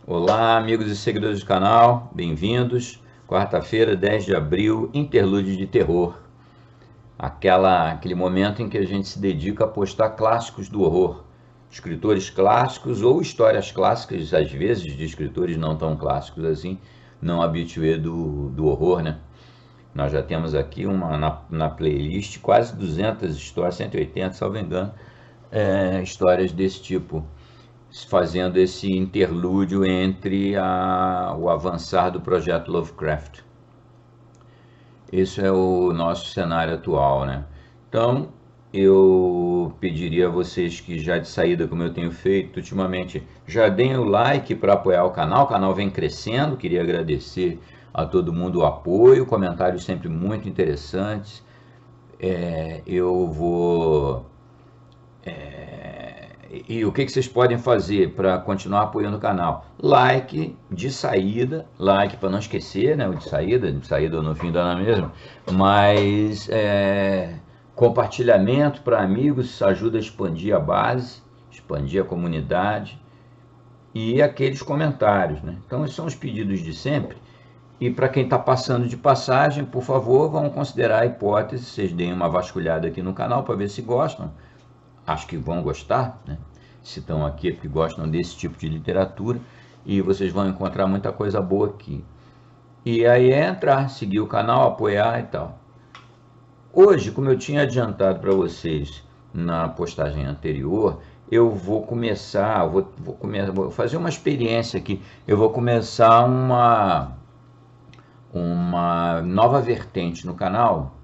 Olá, amigos e seguidores do canal, bem-vindos. Quarta-feira, 10 de abril, interlúdio de terror. Aquele momento em que a gente se dedica a postar clássicos do horror. Escritores clássicos ou histórias clássicas, às vezes, de escritores não tão clássicos assim, não habitué do horror, né? Nós já temos aqui na playlist quase 200 histórias, 180, salvo engano, histórias desse tipo, fazendo esse interlúdio entre o avançar do projeto Lovecraft. Esse é o nosso cenário atual, né? Então, eu pediria a vocês que já de saída, como eu tenho feito ultimamente, já deem o like para apoiar o canal vem crescendo, queria agradecer a todo mundo o apoio, comentários sempre muito interessantes. Eu vou E o que vocês podem fazer para continuar apoiando o canal? Like de saída, like para não esquecer, né? O de saída ou no fim da mesma, mas compartilhamento para amigos ajuda a expandir a base, expandir a comunidade e aqueles comentários, né? Então, esses são os pedidos de sempre. E para quem está passando de passagem, por favor, vão considerar a hipótese, vocês deem uma vasculhada aqui no canal para ver se gostam. Acho que vão gostar, né? Se estão aqui é porque gostam desse tipo de literatura e vocês vão encontrar muita coisa boa aqui. E aí é entrar, seguir o canal, apoiar e tal. Hoje, como eu tinha adiantado para vocês na postagem anterior, eu vou começar, vou fazer uma experiência aqui. Eu vou começar uma nova vertente no canal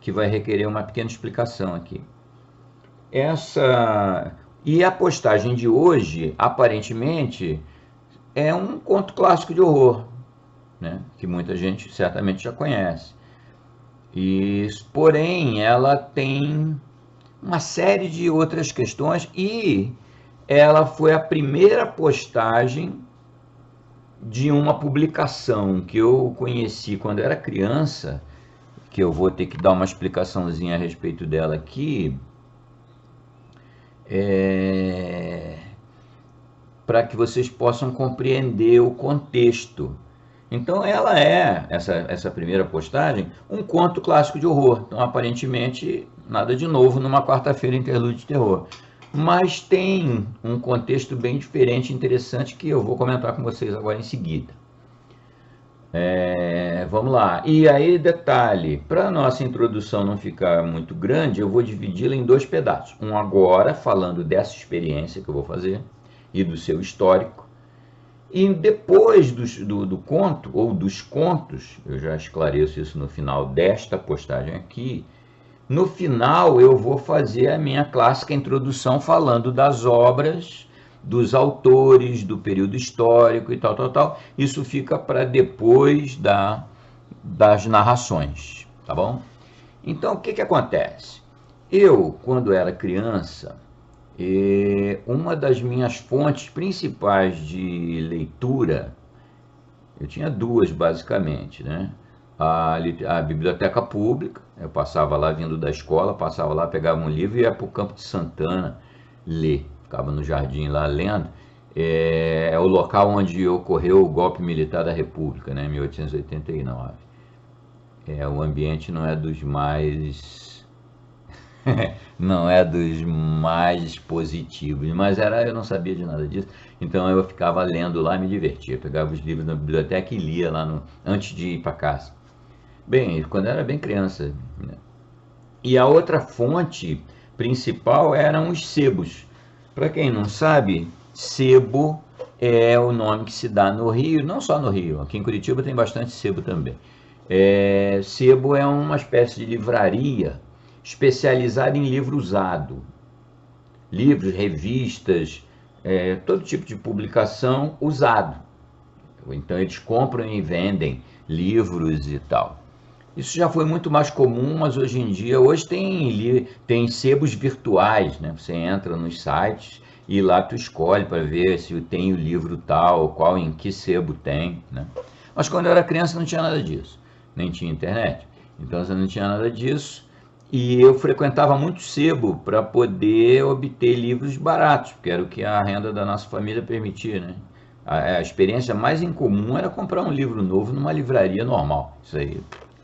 que vai requerer uma pequena explicação aqui. E a postagem de hoje, aparentemente, é um conto clássico de horror, né? Que muita gente certamente já conhece. Porém, ela tem uma série de outras questões e ela foi a primeira postagem de uma publicação que eu conheci quando era criança, que eu vou ter que dar uma explicaçãozinha a respeito dela aqui, para que vocês possam compreender o contexto. Então, ela essa primeira postagem, um conto clássico de horror. Então, aparentemente, nada de novo numa quarta-feira interlúdio de terror. Mas tem um contexto bem diferente e interessante que eu vou comentar com vocês agora em seguida. Vamos lá. E aí, detalhe, para a nossa introdução não ficar muito grande, eu vou dividi-la em dois pedaços. Um agora, falando dessa experiência que eu vou fazer e do seu histórico. E depois do conto, ou dos contos, eu já esclareço isso no final desta postagem aqui, no final eu vou fazer a minha clássica introdução falando das obras, dos autores, do período histórico e tal, tal, tal. Isso fica para depois das narrações, tá bom? Então, o que acontece? Eu, quando era criança, uma das minhas fontes principais de leitura, eu tinha duas basicamente, né? A biblioteca pública, eu passava lá vindo da escola, passava lá, pegava um livro e ia para o Campo de Santana ler, ficava no jardim lá lendo. É o local onde ocorreu o golpe militar da República, né, em 1889. O ambiente não é dos mais não é dos mais positivos, mas eu não sabia de nada disso, então eu ficava lendo lá, me divertia, pegava os livros na biblioteca e lia lá antes de ir para casa. Bem, quando eu era bem criança, né? E a outra fonte principal eram os sebos. Para quem não sabe, sebo é o nome que se dá no Rio, não só no Rio, aqui em Curitiba tem bastante sebo também. Sebo é uma espécie de livraria especializada em livro usado, livros, revistas, todo tipo de publicação usado. Então eles compram e vendem livros e tal. Isso já foi muito mais comum, mas hoje em dia, hoje tem sebos virtuais, né? Você entra nos sites e lá tu escolhe para ver se tem o livro tal, qual em que sebo tem, né? Mas quando eu era criança não tinha nada disso, nem tinha internet, então você não tinha nada disso. E eu frequentava muito sebo para poder obter livros baratos, porque era o que a renda da nossa família permitia, né? A experiência mais incomum era comprar um livro novo numa livraria normal. Isso aí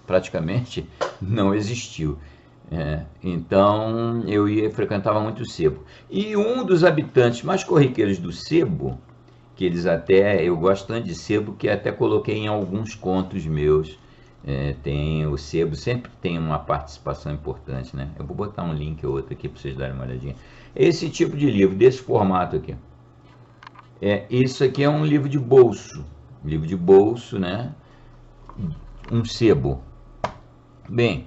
praticamente não existiu. Então frequentava muito o sebo. E um dos habitantes mais corriqueiros do sebo, que eles até, eu gosto tanto de sebo que até coloquei em alguns contos meus. Tem o sebo, sempre tem uma participação importante, né? Eu vou botar um link ou outro aqui para vocês darem uma olhadinha. Esse tipo de livro, desse formato aqui. Isso aqui é um livro de bolso, né? Um sebo. Bem,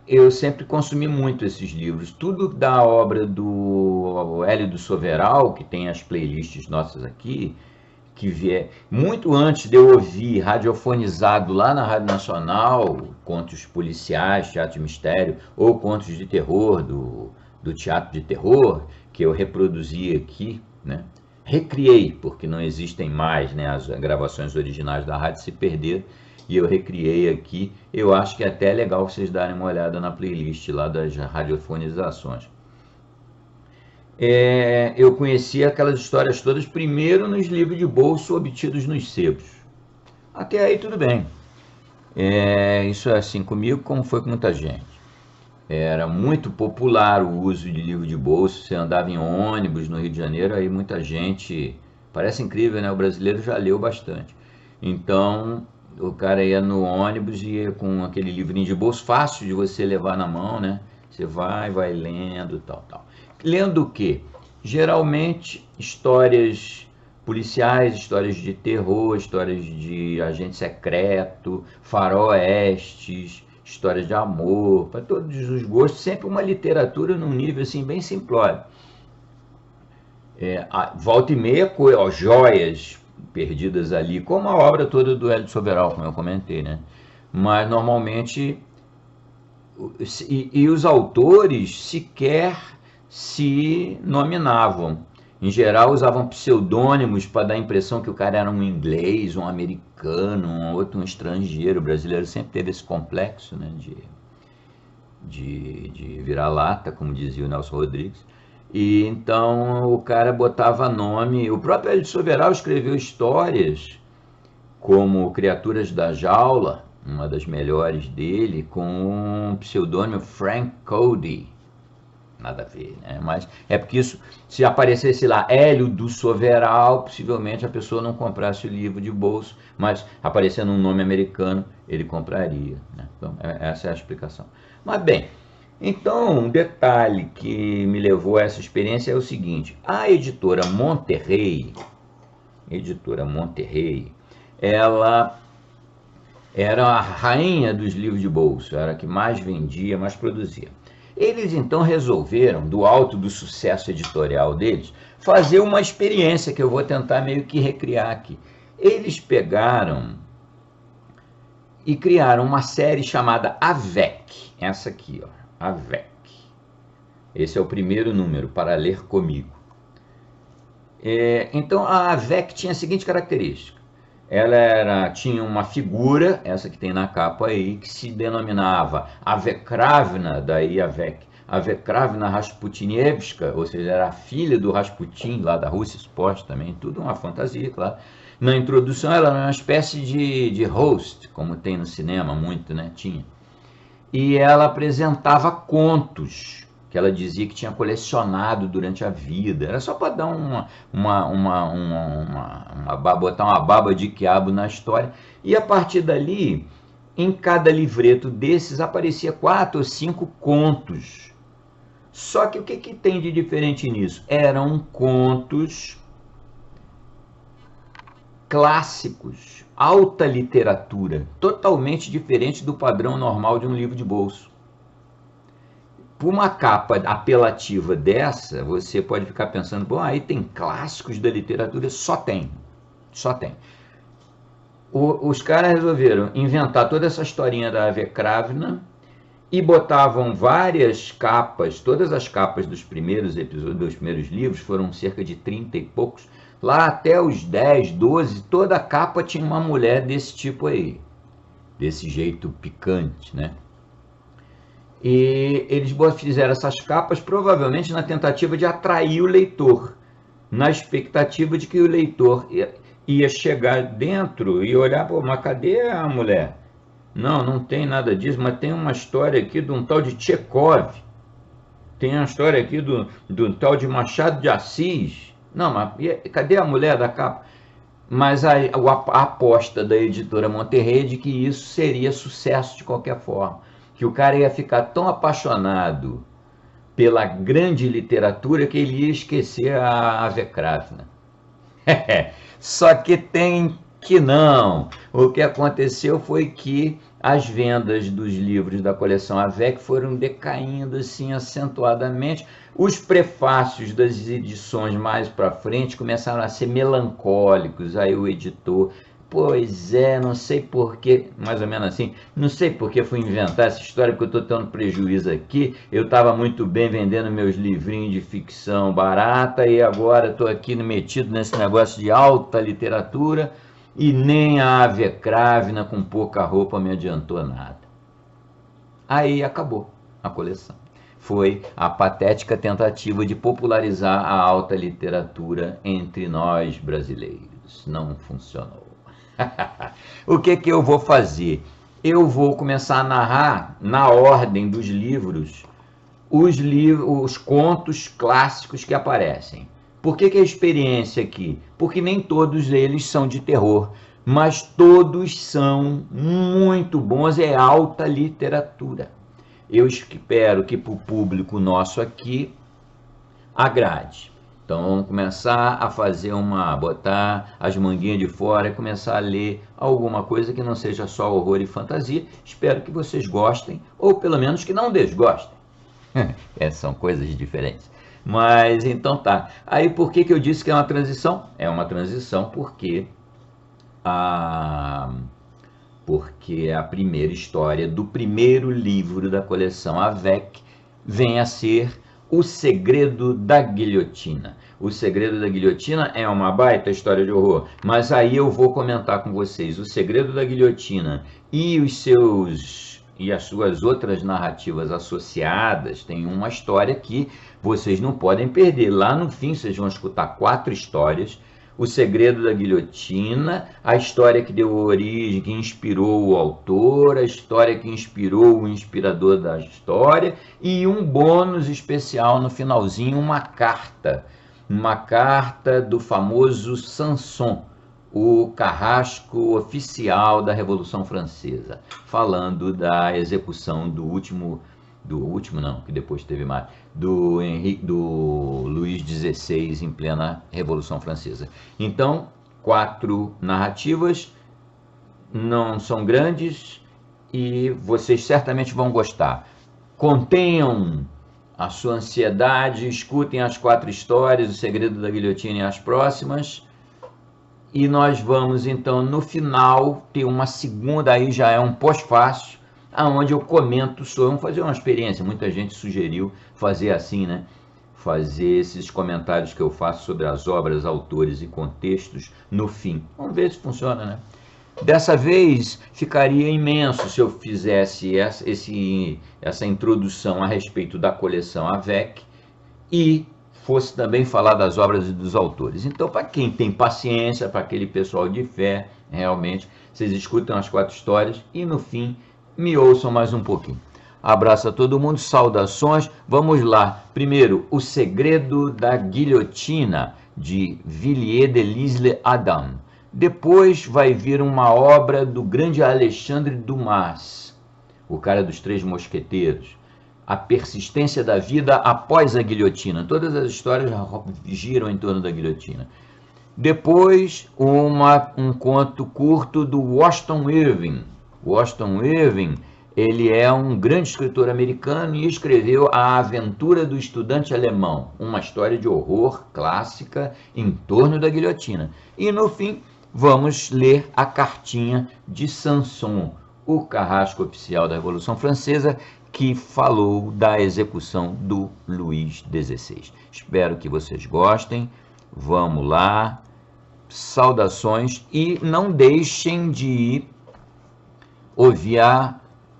eu sempre consumi muito esses livros. Tudo da obra do Hélio do Soveral, que tem as playlists nossas aqui, que vier muito antes de eu ouvir radiofonizado lá na Rádio Nacional, contos policiais, teatro de mistério, ou contos de terror do teatro de terror, que eu reproduzi aqui, né? Recriei, porque não existem mais, né? As gravações originais da rádio se perderam, e eu recriei aqui. Eu acho que é até legal vocês darem uma olhada na playlist lá das radiofonizações. Eu conheci aquelas histórias todas primeiro nos livros de bolso obtidos nos sebos. Até aí tudo bem. Isso é assim comigo como foi com muita gente. Era muito popular o uso de livro de bolso. Você andava em ônibus no Rio de Janeiro, aí muita gente... Parece incrível, né? O brasileiro já leu bastante. Então, o cara ia no ônibus e ia com aquele livrinho de bolso fácil de você levar na mão, né? Você vai lendo, tal. Lendo o quê? Geralmente histórias policiais, histórias de terror, histórias de agente secreto, faroestes, histórias de amor, para todos os gostos, sempre uma literatura num nível assim bem simplório. Volta e meia, joias perdidas ali, como a obra toda do Hélio de Soberal, como eu comentei, né? Mas normalmente, e os autores sequer se nominavam. Em geral, usavam pseudônimos para dar a impressão que o cara era um inglês, um americano, um estrangeiro. O brasileiro sempre teve esse complexo, né, de vira-lata, como dizia o Nelson Rodrigues. E então o cara botava nome. O próprio Hélio de Soberal escreveu histórias como Criaturas da Jaula, uma das melhores dele, com o pseudônimo Frank Cody. Nada a ver, né? Mas é porque isso, se aparecesse lá Hélio do Soveral, possivelmente a pessoa não comprasse o livro de bolso, mas aparecendo um nome americano, ele compraria, né? Então, essa é a explicação. Mas bem, então um detalhe que me levou a essa experiência é o seguinte: a editora Monterrey, ela era a rainha dos livros de bolso, era a que mais vendia, mais produzia. Eles então resolveram, do alto do sucesso editorial deles, fazer uma experiência que eu vou tentar meio que recriar aqui. Eles pegaram e criaram uma série chamada Avec, essa aqui, ó, Avec. Esse é o primeiro número, para ler comigo. Então a Avec tinha a seguinte característica: ela tinha uma figura, essa que tem na capa aí, que se denominava Avekravna, daí Avekravna Rasputinievska, ou seja, era a filha do Rasputin, lá da Rússia, supostamente, tudo uma fantasia, claro. Na introdução ela era uma espécie de host, como tem no cinema muito, né? Tinha. E ela apresentava contos que ela dizia que tinha colecionado durante a vida. Era só para dar botar uma baba de quiabo na história. E a partir dali, em cada livreto desses aparecia 4 ou 5 contos. Só que o que tem de diferente nisso? Eram contos clássicos, alta literatura, totalmente diferente do padrão normal de um livro de bolso. Por uma capa apelativa dessa, você pode ficar pensando, bom, aí tem clássicos da literatura? Só tem. Os caras resolveram inventar toda essa historinha da Avekravna e botavam várias capas, todas as capas dos primeiros episódios, dos primeiros livros, foram cerca de 30 e poucos, lá até os 10, 12, toda a capa tinha uma mulher desse tipo aí, desse jeito picante, né? E eles fizeram essas capas provavelmente na tentativa de atrair o leitor. na expectativa de que o leitor ia chegar dentro e olhar, pô, mas cadê a mulher? Não, não tem nada disso, mas tem uma história aqui de um tal de Tchekov, tem uma história aqui do tal de Machado de Assis. Não, mas cadê a mulher da capa? Mas a aposta da editora Monterrey é de que isso seria sucesso de qualquer forma, que o cara ia ficar tão apaixonado pela grande literatura que ele ia esquecer a Ave Kravna. Só que tem que não. O que aconteceu foi que as vendas dos livros da coleção Avec foram decaindo assim acentuadamente. Os prefácios das edições mais para frente começaram a ser melancólicos. Aí o editor, pois é, não sei porquê, mais ou menos assim, não sei porque fui inventar essa história, porque eu estou tendo prejuízo aqui. Eu estava muito bem vendendo meus livrinhos de ficção barata e agora estou aqui metido nesse negócio de alta literatura e nem a Ave Kravna com pouca roupa me adiantou nada. Aí acabou a coleção. Foi a patética tentativa de popularizar a alta literatura entre nós brasileiros. Não funcionou. O que eu vou fazer? Eu vou começar a narrar, na ordem dos livros, os contos clássicos que aparecem. Por que a experiência aqui? Porque nem todos eles são de terror, mas todos são muito bons, é alta literatura. Eu espero que para o público nosso aqui agrade. Então vamos começar a fazer botar as manguinhas de fora e começar a ler alguma coisa que não seja só horror e fantasia. Espero que vocês gostem, ou pelo menos que não desgostem. São coisas diferentes. Mas então tá. Aí por que eu disse que é uma transição? É uma transição porque a primeira história do primeiro livro da coleção Avec vem a ser O Segredo da Guilhotina. O Segredo da Guilhotina é uma baita história de horror, mas aí eu vou comentar com vocês O Segredo da Guilhotina e as suas outras narrativas associadas. Tem uma história que vocês não podem perder. Lá no fim vocês vão escutar 4 histórias. O Segredo da Guilhotina, a história que deu origem, que inspirou o autor, a história que inspirou o inspirador da história e um bônus especial no finalzinho, uma carta do famoso Sanson, o carrasco oficial da Revolução Francesa, falando da execução do Luís XVI em plena Revolução Francesa. Então, 4 narrativas, não são grandes e vocês certamente vão gostar. Contenham a sua ansiedade, escutem as 4 histórias, O Segredo da Guilhotina e as próximas. E nós vamos então no final ter uma segunda, aí já é um pós-fácil, aonde eu comento sobre, vamos fazer uma experiência, muita gente sugeriu fazer assim, né? Fazer esses comentários que eu faço sobre as obras, autores e contextos no fim. Vamos ver se funciona, né? Dessa vez ficaria imenso se eu fizesse essa introdução a respeito da coleção Avec e fosse também falar das obras e dos autores. Então, para quem tem paciência, para aquele pessoal de fé, realmente, vocês escutam as 4 histórias e no fim me ouçam mais um pouquinho. Abraço a todo mundo, saudações. Vamos lá. Primeiro, O Segredo da Guilhotina, de Villiers de L'Isle Adam. Depois vai vir uma obra do grande Alexandre Dumas, o cara dos 3 mosqueteiros. A persistência da vida após a guilhotina. Todas as histórias giram em torno da guilhotina. Depois, um conto curto do Washington Irving. Washington Irving, ele é um grande escritor americano e escreveu A Aventura do Estudante Alemão, uma história de horror clássica em torno da guilhotina. E no fim, vamos ler a cartinha de Sanson, o carrasco oficial da Revolução Francesa, que falou da execução do Luís XVI. Espero que vocês gostem. Vamos lá. Saudações e não deixem de ouvir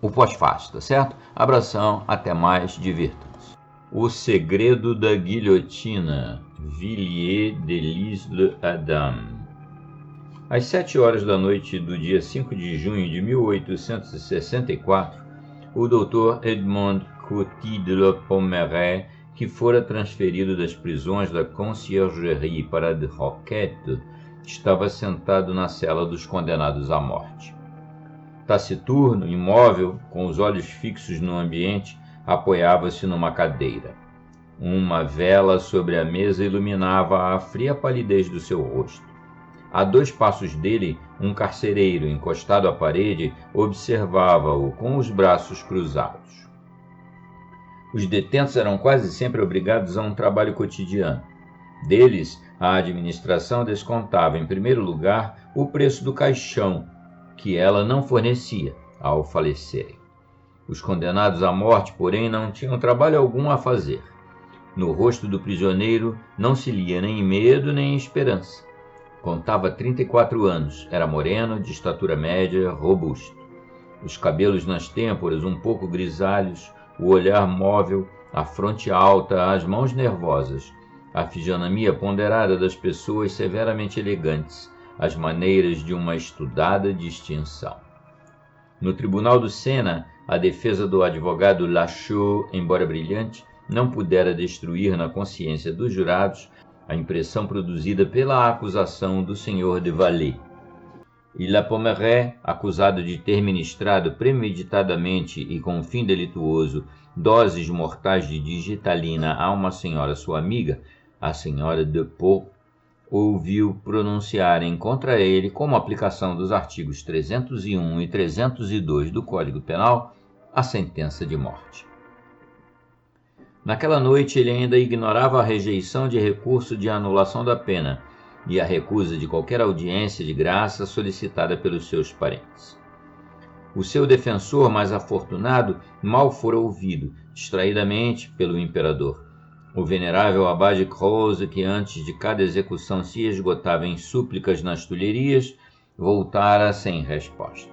o pós-fácil, tá certo? Abração, até mais, divirtam-se. O Segredo da Guilhotina, Villiers de l'Isle-Adam. Às 7 horas da noite do dia 5 de junho de 1864, o Dr. Edmond Coty de la Pommeraye, que fora transferido das prisões da Conciergerie para de Roquette, estava sentado na cela dos condenados à morte. Taciturno, imóvel, com os olhos fixos no ambiente, apoiava-se numa cadeira. Uma vela sobre a mesa iluminava a fria palidez do seu rosto. A 2 passos dele, um carcereiro encostado à parede observava-o com os braços cruzados. Os detentos eram quase sempre obrigados a um trabalho cotidiano. Deles, a administração descontava, em primeiro lugar, o preço do caixão, que ela não fornecia ao falecerem. Os condenados à morte, porém, não tinham trabalho algum a fazer. No rosto do prisioneiro não se lia nem medo nem esperança. Contava 34 anos, era moreno, de estatura média, robusto. Os cabelos nas têmporas um pouco grisalhos, o olhar móvel, a fronte alta, as mãos nervosas, a fisionomia ponderada das pessoas severamente elegantes, as maneiras de uma estudada distinção. No tribunal do Sena, a defesa do advogado Lachaud, embora brilhante, não pudera destruir na consciência dos jurados a impressão produzida pela acusação do Sr. de Vallée. E La Pommeraye, acusado de ter ministrado premeditadamente e com fim delituoso doses mortais de digitalina a uma senhora sua amiga, a senhora de Pau, ouviu pronunciarem contra ele, como aplicação dos artigos 301 e 302 do Código Penal, a sentença de morte. Naquela noite ele ainda ignorava a rejeição de recurso de anulação da pena e a recusa de qualquer audiência de graça solicitada pelos seus parentes. O seu defensor mais afortunado mal fora ouvido, distraidamente, pelo imperador. O venerável abade Croze, que antes de cada execução se esgotava em súplicas nas tulherias, voltara sem resposta.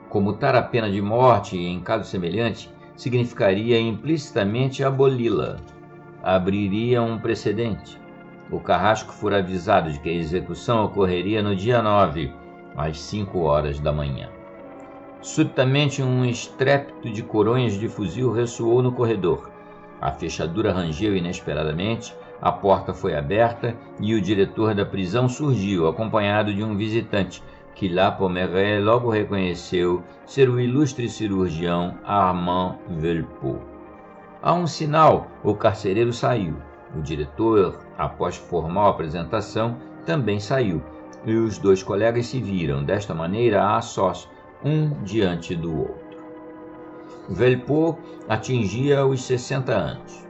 Comutar a pena de morte em caso semelhante significaria implicitamente aboli-la. Abriria um precedente. O carrasco fora avisado de que a execução ocorreria no dia 9, às 5 horas da manhã. Subitamente um estrépito de coronhas de fuzil ressoou no corredor. A fechadura rangeu inesperadamente, a porta foi aberta e o diretor da prisão surgiu, acompanhado de um visitante, que La Pommeraye logo reconheceu ser o ilustre cirurgião Armand Velpeau. A um sinal, o carcereiro saiu. O diretor, após formal apresentação, também saiu, e os 2 colegas se viram, desta maneira, a sós, um diante do outro. Velpeau atingia os 60 anos.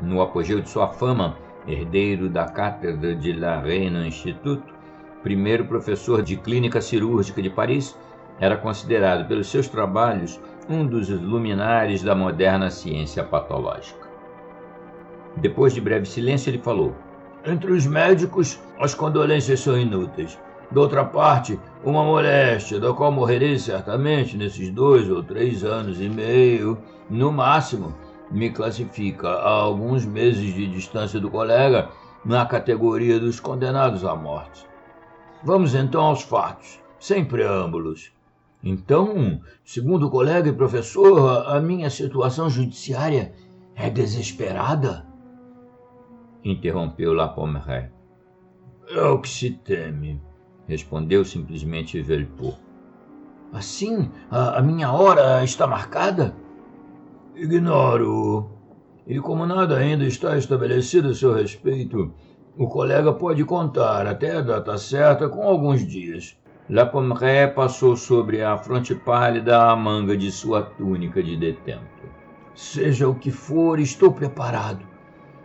No apogeu de sua fama, herdeiro da cátedra de La Reine Instituto, primeiro professor de clínica cirúrgica de Paris, era considerado pelos seus trabalhos um dos luminares da moderna ciência patológica. Depois de breve silêncio, ele falou: "Entre os médicos, as condolências são inúteis. De outra parte, uma moléstia, da qual morrerei certamente nesses 2 ou 3 anos e meio, no máximo, me classifica a alguns meses de distância do colega na categoria dos condenados à morte. Vamos então aos fatos, sem preâmbulos. Então, segundo o colega e professor, a minha situação judiciária é desesperada?" Interrompeu La Pommeraye. "É o que se teme", respondeu simplesmente Velpeau. "Assim, a minha hora está marcada?" "Ignoro. E como nada ainda está estabelecido a seu respeito, o colega pode contar até a data certa com alguns dias." La Pommeraye passou sobre a fronte pálida a manga de sua túnica de detento. "Seja o que for, estou preparado.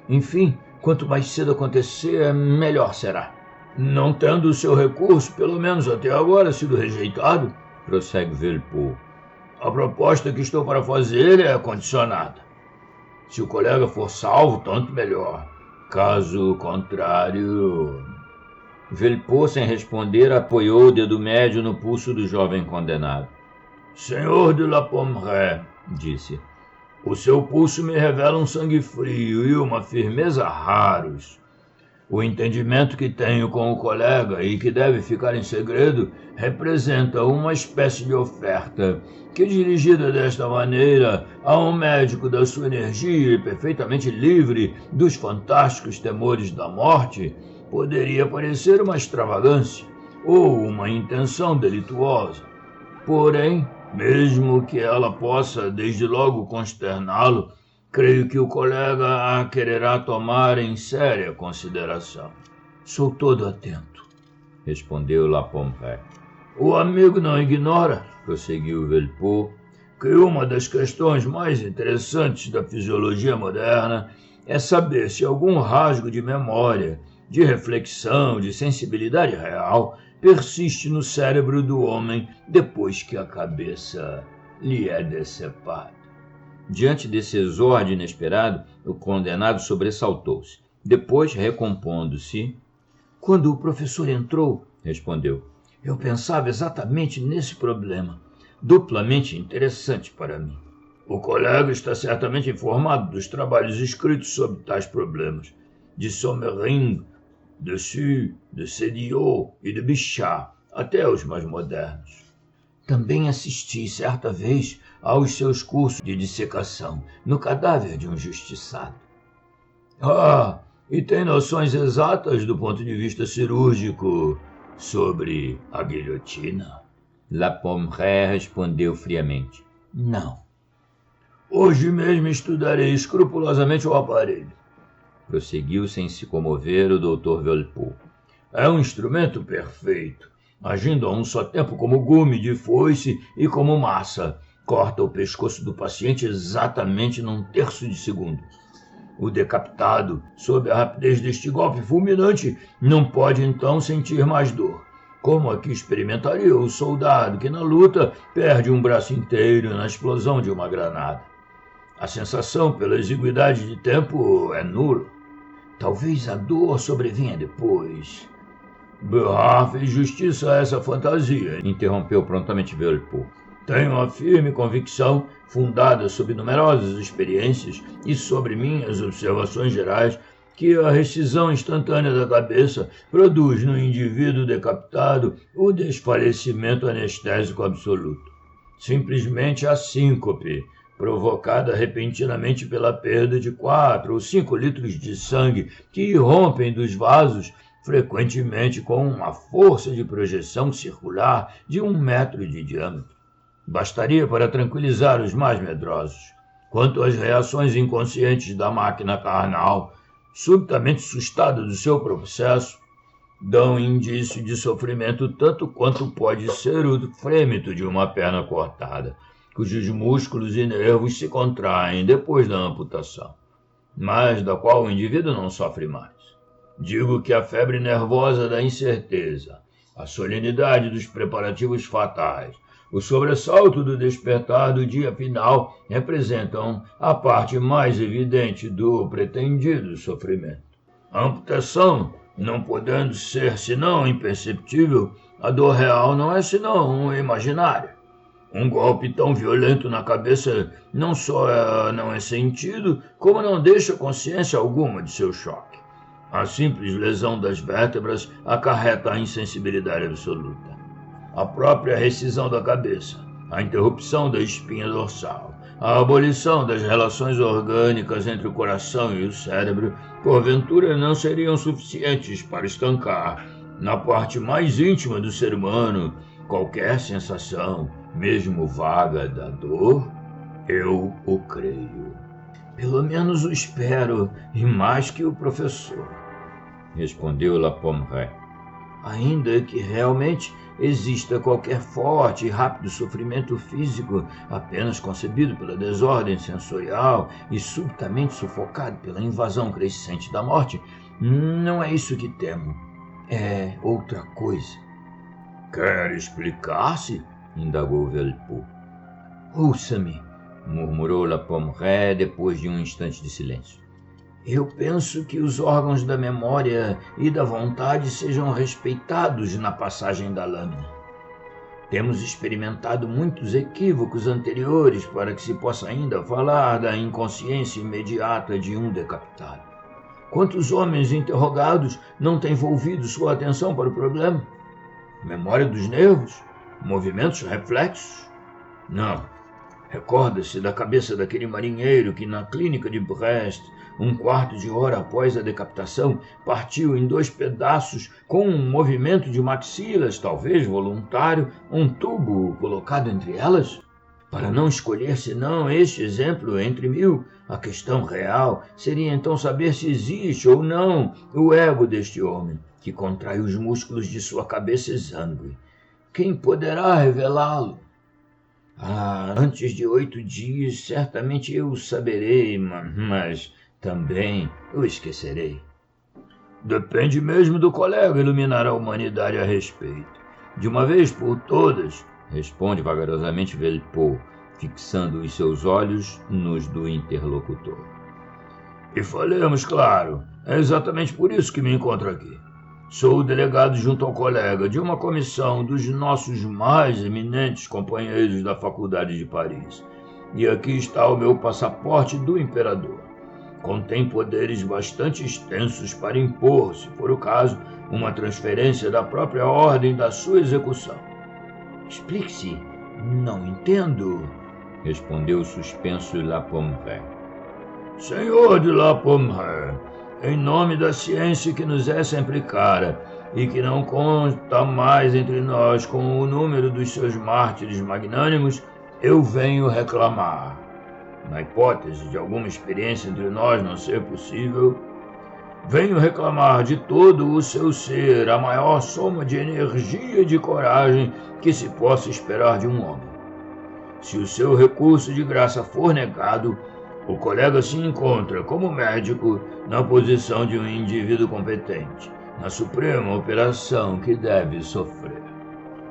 Enfim, quanto mais cedo acontecer, melhor será. Não tendo o seu recurso, pelo menos até agora, sido rejeitado", prossegue Velpeau, "a proposta que estou para fazer é condicionada. Se o colega for salvo, tanto melhor. Caso contrário..." Velpeau, sem responder, apoiou o dedo médio no pulso do jovem condenado. "Senhor de La Pommeraye", disse, "o seu pulso me revela um sangue frio e uma firmeza raros. O entendimento que tenho com o colega e que deve ficar em segredo representa uma espécie de oferta que, dirigida desta maneira a um médico da sua energia e perfeitamente livre dos fantásticos temores da morte, poderia parecer uma extravagância ou uma intenção delituosa. Porém, mesmo que ela possa desde logo consterná-lo, creio que o colega a quererá tomar em séria consideração. Sou todo atento, respondeu La Pommeraye. O amigo não ignora, prosseguiu Velpeau, que uma das questões mais interessantes da fisiologia moderna é saber se algum rasgo de memória, de reflexão, de sensibilidade real persiste no cérebro do homem depois que a cabeça lhe é decepada. Diante desse exórdio inesperado, o condenado sobressaltou-se. Depois, recompondo-se, quando o professor entrou, respondeu, eu pensava exatamente nesse problema, duplamente interessante para mim. O colega está certamente informado dos trabalhos escritos sobre tais problemas, de Sommering, de Su, de Sédiot e de Bichat, até os mais modernos. Também assisti certa vez aos seus cursos de dissecação no cadáver de um justiçado. Ah, e tem noções exatas do ponto de vista cirúrgico sobre a guilhotina? La Pommeraye respondeu friamente. Não. Hoje mesmo estudarei escrupulosamente o aparelho. Prosseguiu sem se comover o Dr. Velpeau. É um instrumento perfeito, agindo a um só tempo como gume de foice e como massa. Corta o pescoço do paciente exatamente num terço de segundo. O decapitado, sob a rapidez deste golpe fulminante, não pode então sentir mais dor, como aqui experimentaria o soldado que na luta perde um braço inteiro na explosão de uma granada. A sensação pela exiguidade de tempo é nula. Talvez a dor sobrevenha depois. Bernard fez justiça a essa fantasia, interrompeu prontamente Velpeau. Tenho uma firme convicção, fundada sobre numerosas experiências e sobre minhas observações gerais, que a rescisão instantânea da cabeça produz no indivíduo decapitado o desfalecimento anestésico absoluto. Simplesmente a síncope, provocada repentinamente pela perda de 4 ou 5 litros de sangue que irrompem dos vasos, frequentemente com uma força de projeção circular de 1 metro de diâmetro. Bastaria para tranquilizar os mais medrosos. Quanto às reações inconscientes da máquina carnal, subitamente sustada do seu processo, dão indício de sofrimento tanto quanto pode ser o frêmito de uma perna cortada, cujos músculos e nervos se contraem depois da amputação, mas da qual o indivíduo não sofre mais. Digo que a febre nervosa da incerteza, a solenidade dos preparativos fatais, o sobressalto do despertar do dia final representam a parte mais evidente do pretendido sofrimento. A amputação, não podendo ser senão imperceptível, a dor real não é senão imaginária. Um golpe tão violento na cabeça não só não é sentido, como não deixa consciência alguma de seu choque. A simples lesão das vértebras acarreta a insensibilidade absoluta. A própria rescisão da cabeça, a interrupção da espinha dorsal, a abolição das relações orgânicas entre o coração e o cérebro, porventura não seriam suficientes para estancar, na parte mais íntima do ser humano, qualquer sensação, mesmo vaga, da dor? Eu o creio. Pelo menos o espero, e mais que o professor, respondeu La Pommeraye. Ainda que realmente exista qualquer forte e rápido sofrimento físico, apenas concebido pela desordem sensorial e subitamente sufocado pela invasão crescente da morte, não é isso que temo. É outra coisa. Quer explicar-se? Indagou Velpeau. Ouça-me, murmurou La Pommeraye depois de um instante de silêncio. Eu penso que os órgãos da memória e da vontade sejam respeitados na passagem da lâmina. Temos experimentado muitos equívocos anteriores para que se possa ainda falar da inconsciência imediata de um decapitado. Quantos homens interrogados não têm volvido sua atenção para o problema? Memória dos nervos? Movimentos reflexos? Não. Recorda-se da cabeça daquele marinheiro que na clínica de Brest, um quarto de hora após a decapitação, partiu em 2 pedaços com um movimento de maxilas, talvez voluntário, um tubo colocado entre elas? Para não escolher senão este exemplo entre 1000, a questão real seria então saber se existe ou não o ego deste homem, que contrai os músculos de sua cabeça exângue. Quem poderá revelá-lo? Antes de 8 dias, certamente eu o saberei, mas também o esquecerei. Depende mesmo do colega iluminar a humanidade a respeito. De uma vez por todas, responde vagarosamente Velpeau, fixando os seus olhos nos do interlocutor. E falemos claro, é exatamente por isso que me encontro aqui. Sou o delegado junto ao colega de uma comissão dos nossos mais eminentes companheiros da Faculdade de Paris. E aqui está o meu passaporte do imperador. Contém poderes bastante extensos para impor, se for o caso, uma transferência da própria ordem da sua execução. Explique-se. Não entendo, respondeu o suspenso La Pommeraye. Senhor de La Pommeraye, em nome da ciência que nos é sempre cara e que não conta mais entre nós com o número dos seus mártires magnânimos, eu venho reclamar. Na hipótese de alguma experiência entre nós não ser possível, venho reclamar de todo o seu ser a maior soma de energia e de coragem que se possa esperar de um homem. Se o seu recurso de graça for negado, o colega se encontra, como médico, na posição de um indivíduo competente, na suprema operação que deve sofrer.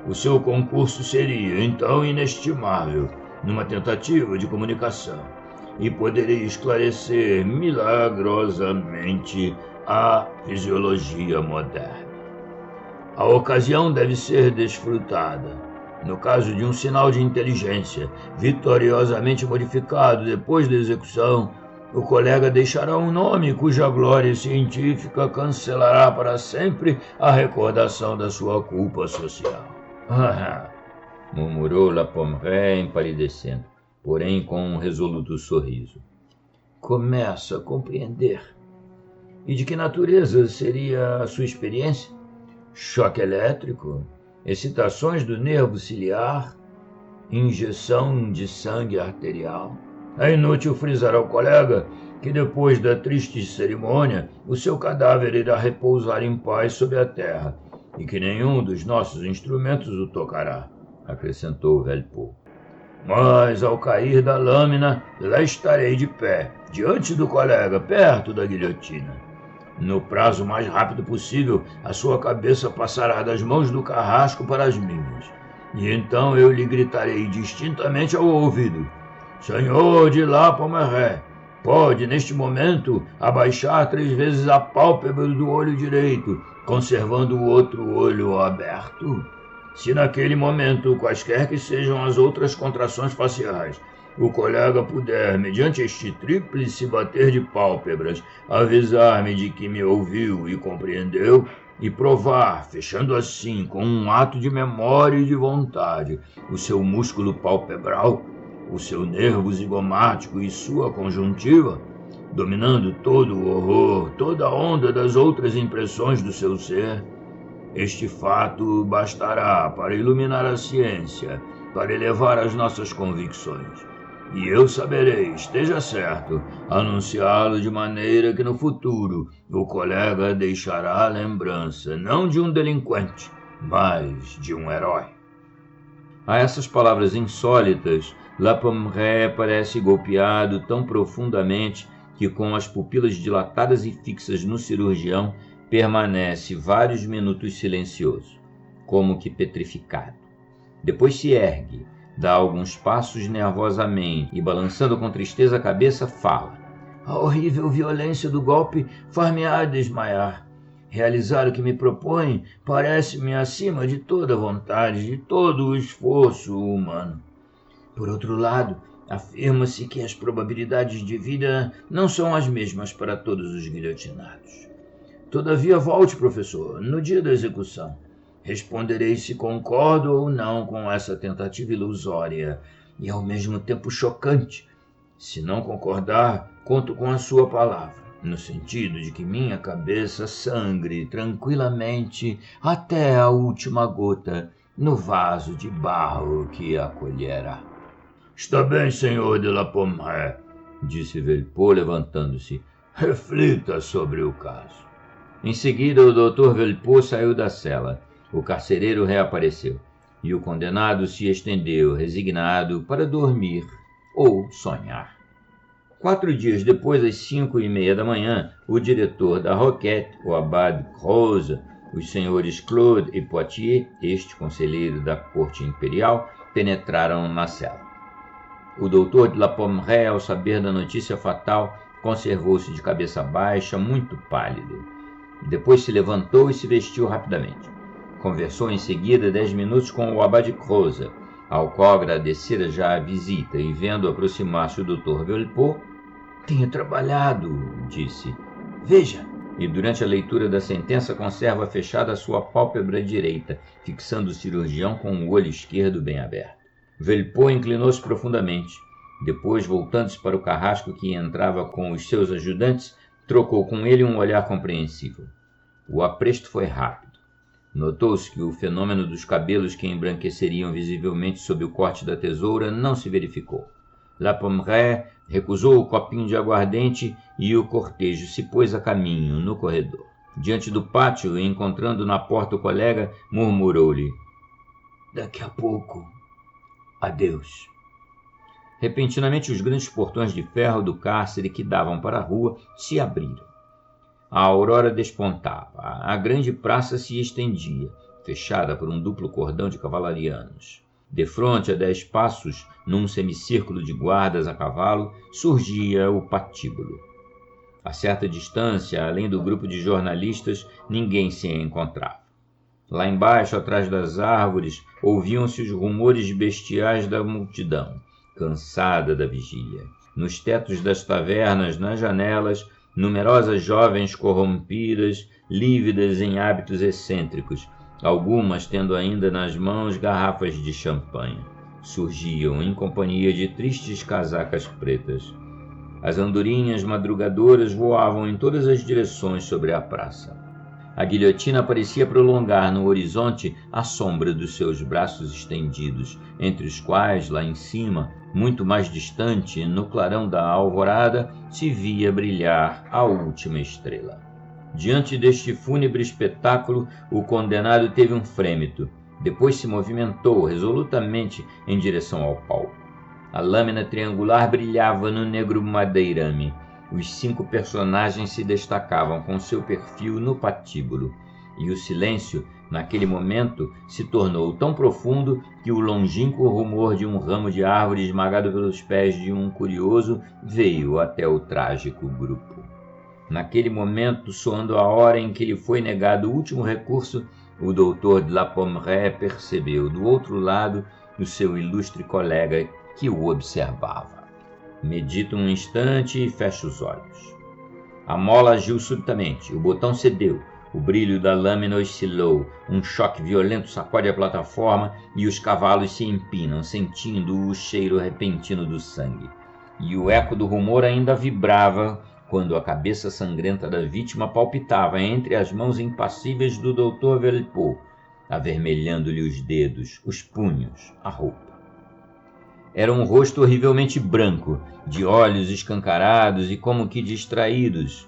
O seu concurso seria, então, inestimável, numa tentativa de comunicação, e poderia esclarecer milagrosamente a fisiologia moderna. A ocasião deve ser desfrutada. No caso de um sinal de inteligência vitoriosamente modificado depois da execução, o colega deixará um nome cuja glória científica cancelará para sempre a recordação da sua culpa social. Murmurou La Pommeraye empalidecendo, porém com um resoluto sorriso. Começo a compreender. E de que natureza seria a sua experiência? Choque elétrico? Excitações do nervo ciliar, injeção de sangue arterial. É inútil frisar ao colega que depois da triste cerimônia, o seu cadáver irá repousar em paz sobre a terra e que nenhum dos nossos instrumentos o tocará, acrescentou Velpeau. Mas ao cair da lâmina, lá estarei de pé, diante do colega, perto da guilhotina. No prazo mais rápido possível, a sua cabeça passará das mãos do carrasco para as minhas. E então eu lhe gritarei distintamente ao ouvido: Senhor de La Pommeraye, pode, neste momento, abaixar 3 vezes a pálpebra do olho direito, conservando o outro olho aberto? Se naquele momento, quaisquer que sejam as outras contrações faciais, o colega puder, mediante este tríplice bater de pálpebras, avisar-me de que me ouviu e compreendeu, e provar, fechando assim, com um ato de memória e de vontade, o seu músculo palpebral, o seu nervo zigomático e sua conjuntiva, dominando todo o horror, toda a onda das outras impressões do seu ser, este fato bastará para iluminar a ciência, para elevar as nossas convicções. E eu saberei, esteja certo, anunciá-lo de maneira que no futuro o colega deixará a lembrança não de um delinquente, mas de um herói. A essas palavras insólitas, La Pommeraye parece golpeado tão profundamente que, com as pupilas dilatadas e fixas no cirurgião, permanece vários minutos silencioso, como que petrificado. Depois se ergue, dá alguns passos nervosamente e, balançando com tristeza a cabeça, fala. A horrível violência do golpe far-me-á desmaiar. Realizar o que me propõe parece-me acima de toda vontade, de todo o esforço humano. Por outro lado, Afirma-se que as probabilidades de vida não são as mesmas para todos os guilhotinados. Todavia, volte, professor, no dia da execução. Responderei se concordo ou não com essa tentativa ilusória e ao mesmo tempo chocante. Se não concordar, conto com a sua palavra, no sentido de que minha cabeça sangre tranquilamente até a última gota no vaso de barro que acolherá. Está bem, senhor de la Pommeraye, disse Velpeau, levantando-se. Reflita sobre o caso. Em seguida, o Dr. Velpeau saiu da cela. O carcereiro reapareceu, e o condenado se estendeu, resignado, para dormir ou sonhar. 4 dias depois, às 5h30 da manhã, o diretor da Roquette, o abade Croze, os senhores Claude e Poitiers, este conselheiro da corte imperial, penetraram na cela. O doutor de la Pommeraye, ao saber da notícia fatal, conservou-se de cabeça baixa, muito pálido. Depois se levantou e se vestiu rapidamente. Conversou em seguida 10 minutos com o abade Croze, ao qual agradecera já a visita, e vendo aproximar-se o Dr. Velpeau, tenho trabalhado, disse. Veja. E durante a leitura da sentença conserva fechada a sua pálpebra direita, fixando o cirurgião com o olho esquerdo bem aberto. Velpeau inclinou-se profundamente. Depois, voltando-se para o carrasco que entrava com os seus ajudantes, trocou com ele um olhar compreensível. O apresto foi rápido. Notou-se que o fenômeno dos cabelos que embranqueceriam visivelmente sob o corte da tesoura não se verificou. La Pommeraye recusou o copinho de aguardente e o cortejo se pôs a caminho no corredor. Diante do pátio, encontrando na porta o colega, murmurou-lhe: daqui a pouco, adeus. Repentinamente, os grandes portões de ferro do cárcere que davam para a rua se abriram. A aurora despontava, a grande praça se estendia, fechada por um duplo cordão de cavalarianos. Defronte, a 10 passos, num semicírculo de guardas a cavalo, surgia o patíbulo. A certa distância, além do grupo de jornalistas, ninguém se encontrava. Lá embaixo, atrás das árvores, ouviam-se os rumores bestiais da multidão, cansada da vigília. Nos tetos das tavernas, nas janelas, numerosas jovens corrompidas, lívidas em hábitos excêntricos, algumas tendo ainda nas mãos garrafas de champanhe, surgiam em companhia de tristes casacas pretas. As andorinhas madrugadoras voavam em todas as direções sobre a praça. A guilhotina parecia prolongar no horizonte a sombra dos seus braços estendidos, entre os quais, lá em cima, muito mais distante, no clarão da alvorada, se via brilhar a última estrela. Diante deste fúnebre espetáculo, o condenado teve um frêmito. Depois se movimentou resolutamente em direção ao palco. A lâmina triangular brilhava no negro madeirame. Os 5 personagens se destacavam com seu perfil no patíbulo, e o silêncio, naquele momento, se tornou tão profundo que o longínquo rumor de um ramo de árvore esmagado pelos pés de um curioso veio até o trágico grupo. Naquele momento, soando a hora em que lhe foi negado o último recurso, o doutor de la Pommeraye percebeu do outro lado o seu ilustre colega que o observava. Medita um instante e fecha os olhos. A mola agiu subitamente, o botão cedeu, o brilho da lâmina oscilou, um choque violento sacode a plataforma e os cavalos se empinam, sentindo o cheiro repentino do sangue. E o eco do rumor ainda vibrava quando a cabeça sangrenta da vítima palpitava entre as mãos impassíveis do Dr. Velpeau, avermelhando-lhe os dedos, os punhos, a roupa. Era um rosto horrivelmente branco, de olhos escancarados e como que distraídos,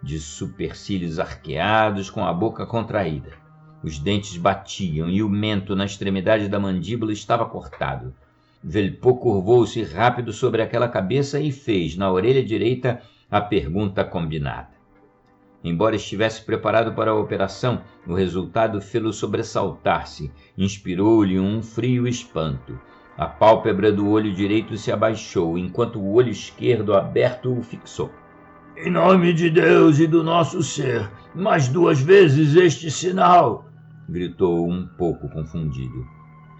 de supercílios arqueados com a boca contraída. Os dentes batiam e o mento na extremidade da mandíbula estava cortado. Velpeau curvou-se rápido sobre aquela cabeça e fez, na orelha direita, a pergunta combinada. Embora estivesse preparado para a operação, o resultado fê-lo sobressaltar-se, inspirou-lhe um frio espanto. A pálpebra do olho direito se abaixou, enquanto o olho esquerdo aberto o fixou. Em nome de Deus e do nosso ser, mais 2 vezes este sinal! Gritou um pouco confundido.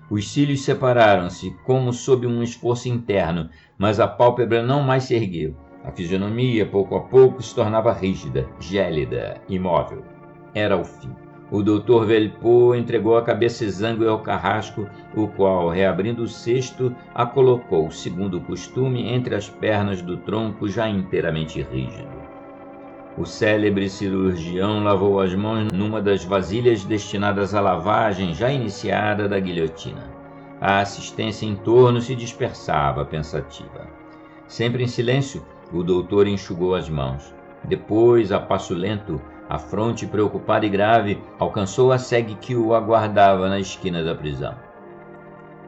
Os cílios separaram-se, como sob um esforço interno, mas a pálpebra não mais se ergueu. A fisionomia, pouco a pouco, se tornava rígida, gélida, imóvel. Era o fim. O Dr. Velpeau entregou a cabeça exângue ao carrasco, o qual, reabrindo o cesto, a colocou, segundo o costume, entre as pernas do tronco já inteiramente rígido. O célebre cirurgião lavou as mãos numa das vasilhas destinadas à lavagem já iniciada da guilhotina. A assistência em torno se dispersava, pensativa. Sempre em silêncio, o doutor enxugou as mãos. Depois, a passo lento, a fronte preocupada e grave, alcançou a segue que o aguardava na esquina da prisão.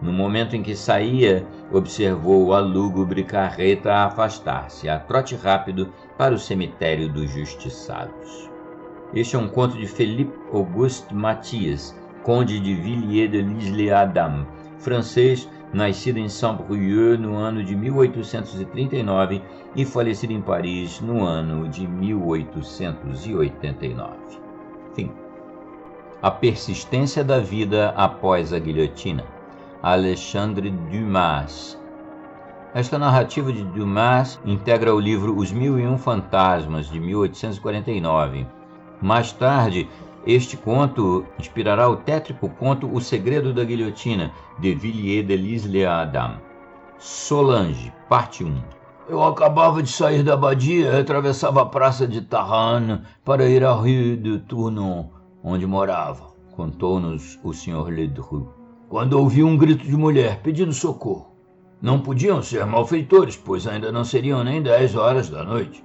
No momento em que saía, observou a lúgubre carreta a afastar-se, a trote rápido, para o cemitério dos justiçados. Este é um conto de Philippe Auguste Mathias, conde de Villiers de L'Isle-Adam, francês, nascido em Saint-Brieuc no ano de 1839 e falecido em Paris no ano de 1889. Fim. A persistência da vida após a guilhotina. Alexandre Dumas. Esta narrativa de Dumas integra o livro Os 1001 Fantasmas, de 1849. Mais tarde, este conto inspirará o tétrico conto O Segredo da Guilhotina, de Villiers de L'Isle-Adam. Solange, parte 1. Eu acabava de sair da abadia e atravessava a praça de Tarane para ir à Rue de Tournon, onde morava, contou-nos o Sr. Ledru, quando ouvi um grito de mulher pedindo socorro. Não podiam ser malfeitores, pois ainda não seriam nem 10 horas da noite.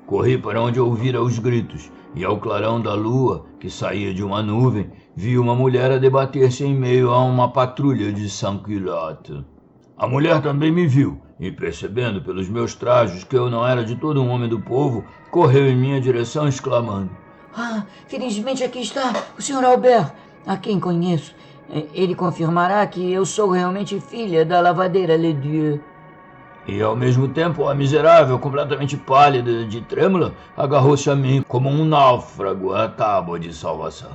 Corri para onde ouvira os gritos, e ao clarão da lua, que saía de uma nuvem, vi uma mulher a debater-se em meio a uma patrulha de sans-culottes. A mulher também me viu, e percebendo pelos meus trajos que eu não era de todo um homem do povo, correu em minha direção exclamando: Ah, felizmente aqui está o Sr. Albert, a quem conheço. Ele confirmará que eu sou realmente filha da lavadeira Ledieu. E ao mesmo tempo a miserável, completamente pálida e trêmula, agarrou-se a mim como um náufrago à tábua de salvação.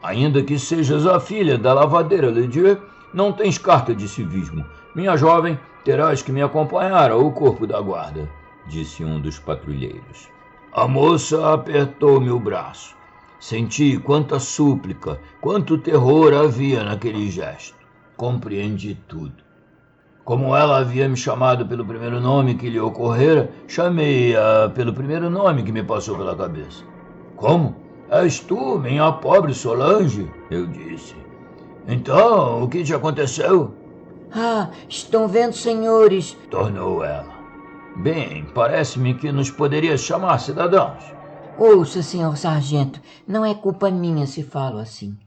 Ainda que sejas a filha da lavadeira Ledieu, não tens carta de civismo. Minha jovem, terás que me acompanhar ao corpo da guarda, disse um dos patrulheiros. A moça apertou-me o braço. Senti quanta súplica, quanto terror havia naquele gesto. Compreendi tudo. Como ela havia me chamado pelo primeiro nome que lhe ocorrera, chamei-a pelo primeiro nome que me passou pela cabeça. Como? És tu, minha pobre Solange? Eu disse. Então, o que te aconteceu? Ah, estão vendo, senhores? Tornou ela. Bem, parece-me que nos poderias chamar cidadãos. Ouça, senhor sargento, não é culpa minha se falo assim,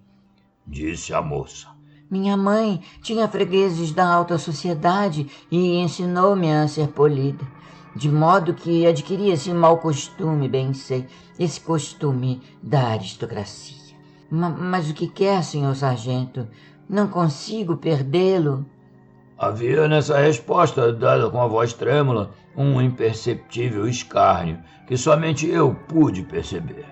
disse a moça. Minha mãe tinha fregueses da alta sociedade e ensinou-me a ser polida, de modo que adquiri esse mau costume, bem sei, esse costume da aristocracia. Mas o que quer, senhor sargento? Não consigo perdê-lo. Havia nessa resposta, dada com a voz trêmula, um imperceptível escárnio que somente eu pude perceber.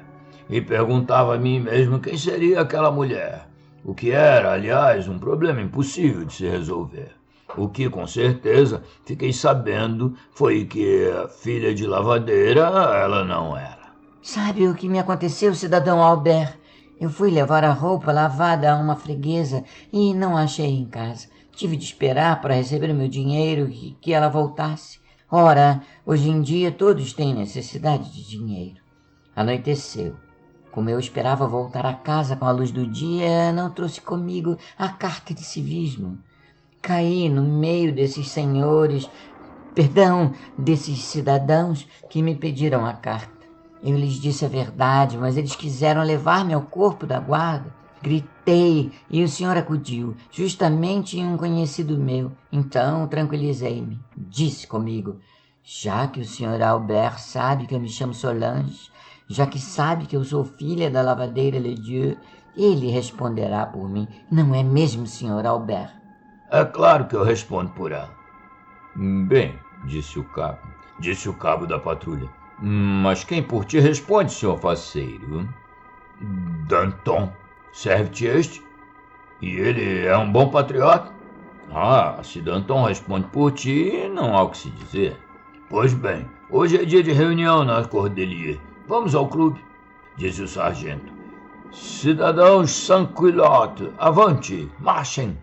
E perguntava a mim mesmo quem seria aquela mulher, o que era, aliás, um problema impossível de se resolver. O que, com certeza, fiquei sabendo foi que filha de lavadeira ela não era. Sabe o que me aconteceu, cidadão Albert? Eu fui levar a roupa lavada a uma freguesa e não a achei em casa. Tive de esperar para receber o meu dinheiro e que ela voltasse. Ora, hoje em dia todos têm necessidade de dinheiro. Anoiteceu. Como eu esperava voltar a casa com a luz do dia, não trouxe comigo a carta de civismo. Caí no meio desses desses cidadãos que me pediram a carta. Eu lhes disse a verdade, mas eles quiseram levar-me ao corpo da guarda. Gritei e o senhor acudiu, justamente um conhecido meu. Então tranquilizei-me. Disse comigo: já que o senhor Albert sabe que eu me chamo Solange, já que sabe que eu sou filha da lavadeira Ledieu, ele responderá por mim. Não é mesmo, senhor Albert? É claro que eu respondo por ela. Bem, disse o cabo da patrulha. Mas quem por ti responde, senhor faceiro? Danton. Serve-te este? E ele é um bom patriota? Ah, se Danton responde por ti, não há o que se dizer. Pois bem, hoje é dia de reunião na Cordelier. Vamos ao clube, disse o sargento. Cidadãos sans-culottes, avante, marchem!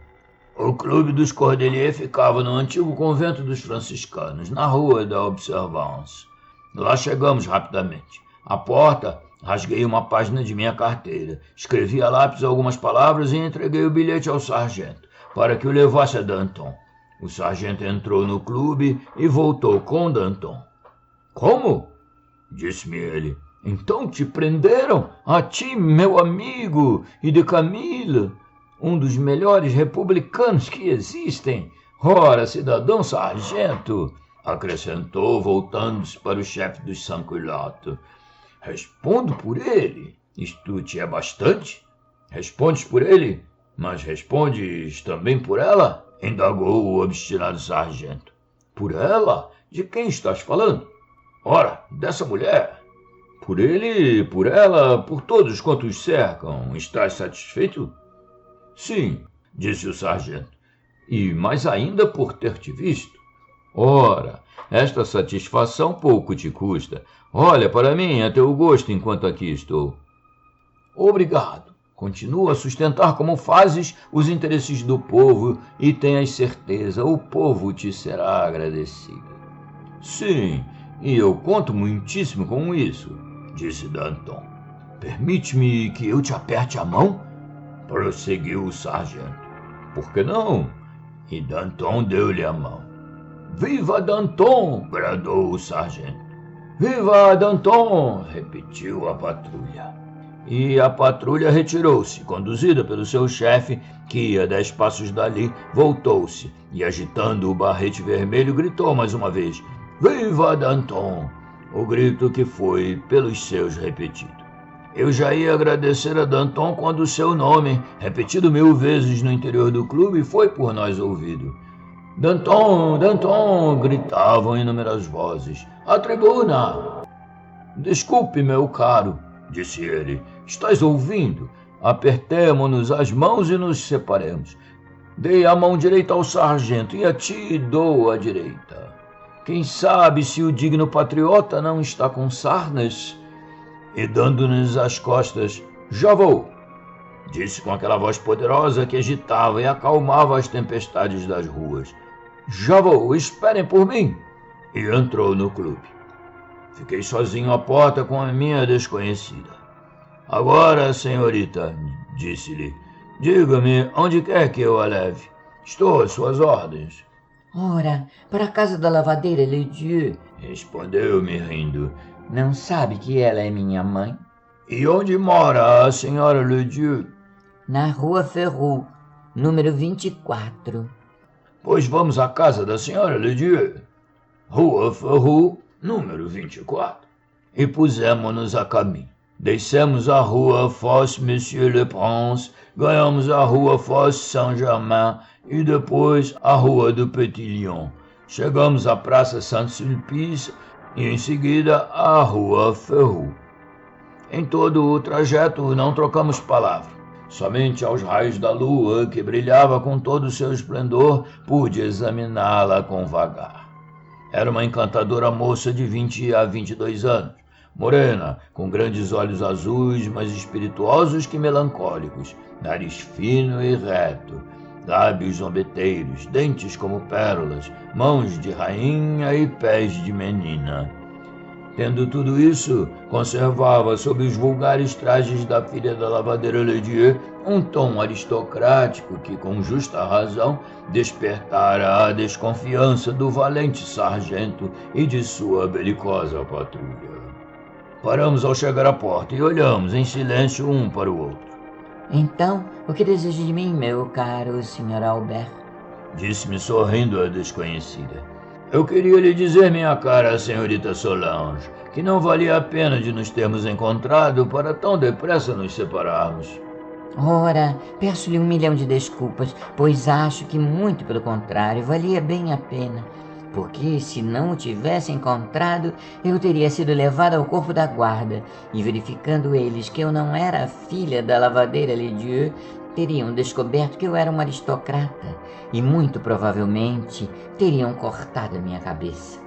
O clube dos Cordeliers ficava no antigo convento dos franciscanos, na rua da Observance. Lá chegamos rapidamente. À porta, rasguei uma página de minha carteira, escrevi a lápis algumas palavras e entreguei o bilhete ao sargento, para que o levasse a Danton. O sargento entrou no clube e voltou com Danton. Como? Disse-me ele. Então te prenderam? A ti, meu amigo, e de Camille, um dos melhores republicanos que existem. Ora, cidadão sargento, acrescentou, voltando-se para o chefe dos sans-culottes. Respondo por ele. Isto te é bastante? Respondes por ele, mas respondes também por ela? Indagou o obstinado sargento. Por ela? De quem estás falando? Ora, dessa mulher. Por ele, por ela, por todos quantos cercam. Estás satisfeito? Sim, disse o sargento. E mais ainda por ter te visto. Ora, esta satisfação pouco te custa. Olha para mim a teu gosto enquanto aqui estou. Obrigado. Continua a sustentar como fazes os interesses do povo e tenhas certeza, o povo te será agradecido. Sim, e eu conto muitíssimo com isso, disse Danton. Permite-me que eu te aperte a mão? Prosseguiu o sargento. Por que não? E Danton deu-lhe a mão. Viva Danton! Bradou o sargento. Viva Danton! Repetiu a patrulha. E a patrulha retirou-se, conduzida pelo seu chefe, que ia 10 passos dali, voltou-se e, agitando o barrete vermelho, gritou mais uma vez, Viva Danton! O grito que foi pelos seus repetido. Eu já ia agradecer a Danton quando o seu nome, repetido 1000 vezes no interior do clube, foi por nós ouvido. Danton, Danton! Gritavam inúmeras vozes. A tribuna! Desculpe, meu caro, disse ele. Estás ouvindo? Apertemo-nos as mãos e nos separemos. Dei a mão direita ao sargento e a ti dou a direita. Quem sabe se o digno patriota não está com sarnas? E dando-nos as costas, já vou, disse com aquela voz poderosa que agitava e acalmava as tempestades das ruas. Já vou, esperem por mim. E entrou no clube. Fiquei sozinho à porta com a minha desconhecida. Agora, senhorita, disse-lhe, diga-me onde quer que eu a leve. Estou às suas ordens. Ora, para a casa da lavadeira Ledieu, respondeu-me rindo. Não sabe que ela é minha mãe? E onde mora a senhora Ledieu? Na rua Ferrou, número 24. Pois vamos à casa da senhora Ledieu. Rua Ferrou, número 24. E pusemos-nos a caminho. Descemos a rua Fosse Monsieur le Prince, ganhamos a rua Fosse Saint-Germain e depois a rua do Petit Lion. Chegamos à Praça Saint-Sulpice e em seguida à rua Ferrou. Em todo o trajeto não trocamos palavra. Somente aos raios da lua, que brilhava com todo o seu esplendor, pude examiná-la com vagar. Era uma encantadora moça de 20 a 22 anos. Morena, com grandes olhos azuis, mais espirituosos que melancólicos, nariz fino e reto, lábios zombeteiros, dentes como pérolas, mãos de rainha e pés de menina. Tendo tudo isso, conservava sob os vulgares trajes da filha da lavadeira Ledieu um tom aristocrático que, com justa razão, despertara a desconfiança do valente sargento e de sua belicosa patrulha. Paramos ao chegar à porta e olhamos em silêncio um para o outro. Então, o que deseja de mim, meu caro Sr. Albert? Disse-me sorrindo a desconhecida. Eu queria lhe dizer, minha cara senhorita Solange, que não valia a pena de nos termos encontrado para tão depressa nos separarmos. Ora, peço-lhe 1.000.000 de desculpas, pois acho que muito pelo contrário, valia bem a pena. Porque se não o tivesse encontrado, eu teria sido levado ao corpo da guarda, e verificando eles que eu não era a filha da lavadeira Ledieu, teriam descoberto que eu era um aristocrata e muito provavelmente teriam cortado minha cabeça.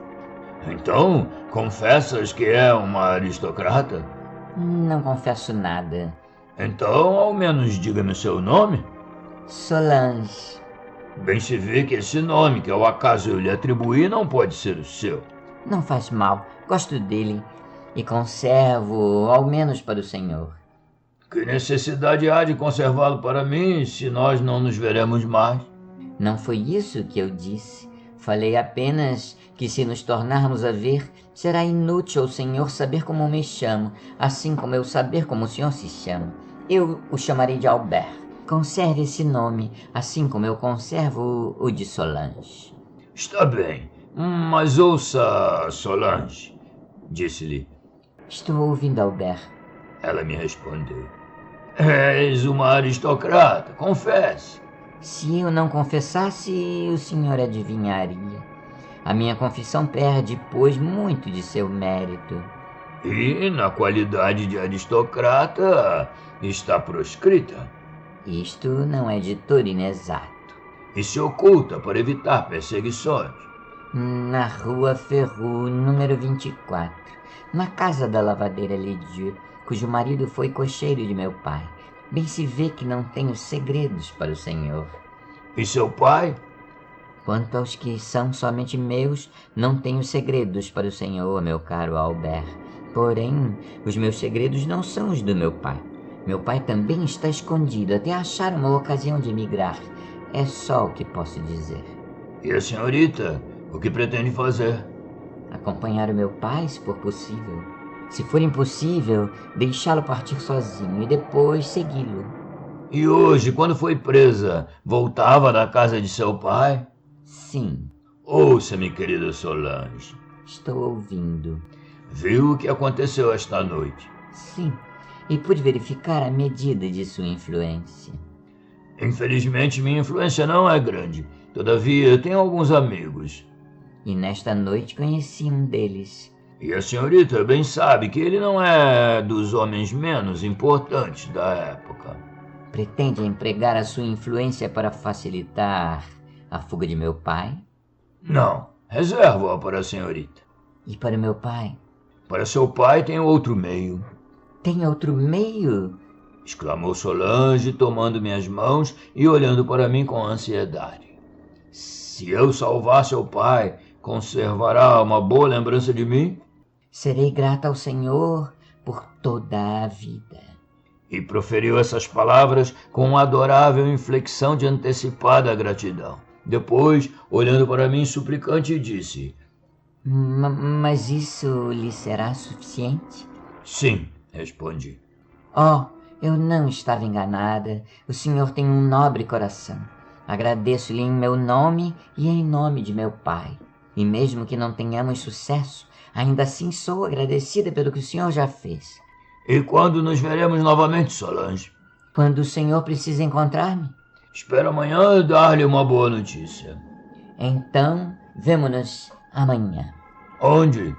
Então, confessas que é uma aristocrata? Não confesso nada. Então, ao menos diga-me seu nome. Solange. Bem se vê que esse nome que ao acaso eu lhe atribuí não pode ser o seu. Não faz mal, gosto dele e conservo, ao menos para o senhor. Que necessidade há de conservá-lo para mim se nós não nos veremos mais? Não foi isso que eu disse. Falei apenas que se nos tornarmos a ver, será inútil ao senhor saber como me chamo, assim como eu saber como o senhor se chama. Eu o chamarei de Albert. Conserve esse nome, assim como eu conservo o de Solange. Está bem, mas ouça, Solange, disse-lhe. Estou ouvindo, Albert. Ela me respondeu. És uma aristocrata, confesse. Se eu não confessasse, o senhor adivinharia. A minha confissão perde, pois, muito de seu mérito. E, na qualidade de aristocrata, está proscrita. Isto não é de todo inexato. E se oculta para evitar perseguições. Na rua Ferru, número 24, na casa da lavadeira Ledieu, cujo marido foi cocheiro de meu pai. Bem se vê que não tenho segredos para o senhor. E seu pai? Quanto aos que são somente meus, não tenho segredos para o senhor, meu caro Albert. Porém, os meus segredos não são os do meu pai. Meu pai também está escondido até achar uma ocasião de emigrar. É só o que posso dizer. E a senhorita, o que pretende fazer? Acompanhar o meu pai, se for possível. Se for impossível, deixá-lo partir sozinho e depois segui-lo. E hoje, quando foi presa, voltava da casa de seu pai? Sim. Ouça-me, querida Solange. Estou ouvindo. Viu o que aconteceu esta noite? Sim. E pude verificar a medida de sua influência. Infelizmente, minha influência não é grande. Todavia, tenho alguns amigos. E nesta noite conheci um deles. E a senhorita bem sabe que ele não é dos homens menos importantes da época. Pretende empregar a sua influência para facilitar a fuga de meu pai? Não, reservo-a para a senhorita. E para meu pai? Para seu pai tenho outro meio. Tem outro meio? Exclamou Solange, tomando minhas mãos e olhando para mim com ansiedade. Se eu salvar seu pai, conservará uma boa lembrança de mim? Serei grata ao Senhor por toda a vida. E proferiu essas palavras com uma adorável inflexão de antecipada gratidão. Depois, olhando para mim suplicante, disse: Mas isso lhe será suficiente? Sim, respondi. Oh, eu não estava enganada. O senhor tem um nobre coração. Agradeço-lhe em meu nome e em nome de meu pai. E mesmo que não tenhamos sucesso, ainda assim sou agradecida pelo que o senhor já fez. E quando nos veremos novamente, Solange? Quando o senhor precisa encontrar-me? Espero amanhã dar-lhe uma boa notícia. Então, vemo-nos amanhã. Onde?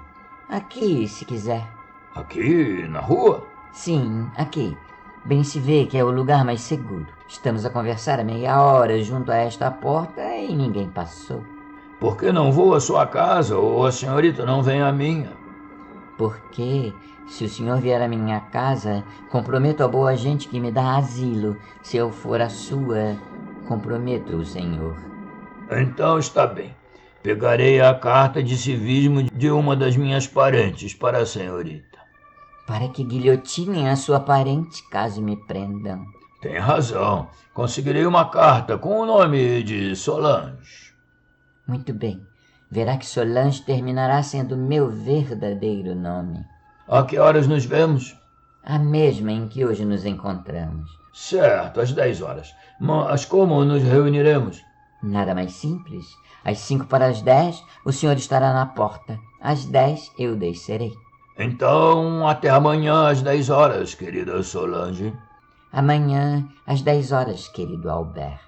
Aqui, se quiser. Aqui, na rua? Sim, aqui. Bem se vê que é o lugar mais seguro. Estamos a conversar há meia hora junto a esta porta e ninguém passou. Por que não vou à sua casa ou a senhorita não vem à minha? Porque, se o senhor vier à minha casa, comprometo a boa gente que me dá asilo. Se eu for à sua, comprometo o senhor. Então está bem. Pegarei a carta de civismo de uma das minhas parentes para a senhorita. Para que guilhotinem a sua parente, caso me prendam. Tem razão. Conseguirei uma carta com o nome de Solange. Muito bem. Verá que Solange terminará sendo meu verdadeiro nome. A que horas nos vemos? A mesma em que hoje nos encontramos. Certo, às 10 horas. Mas como nos reuniremos? Nada mais simples. Às 5 para as 10, o senhor estará na porta. Às 10, eu descerei. Então, até amanhã às 10 horas, querida Solange. Amanhã, às 10 horas, querido Albert.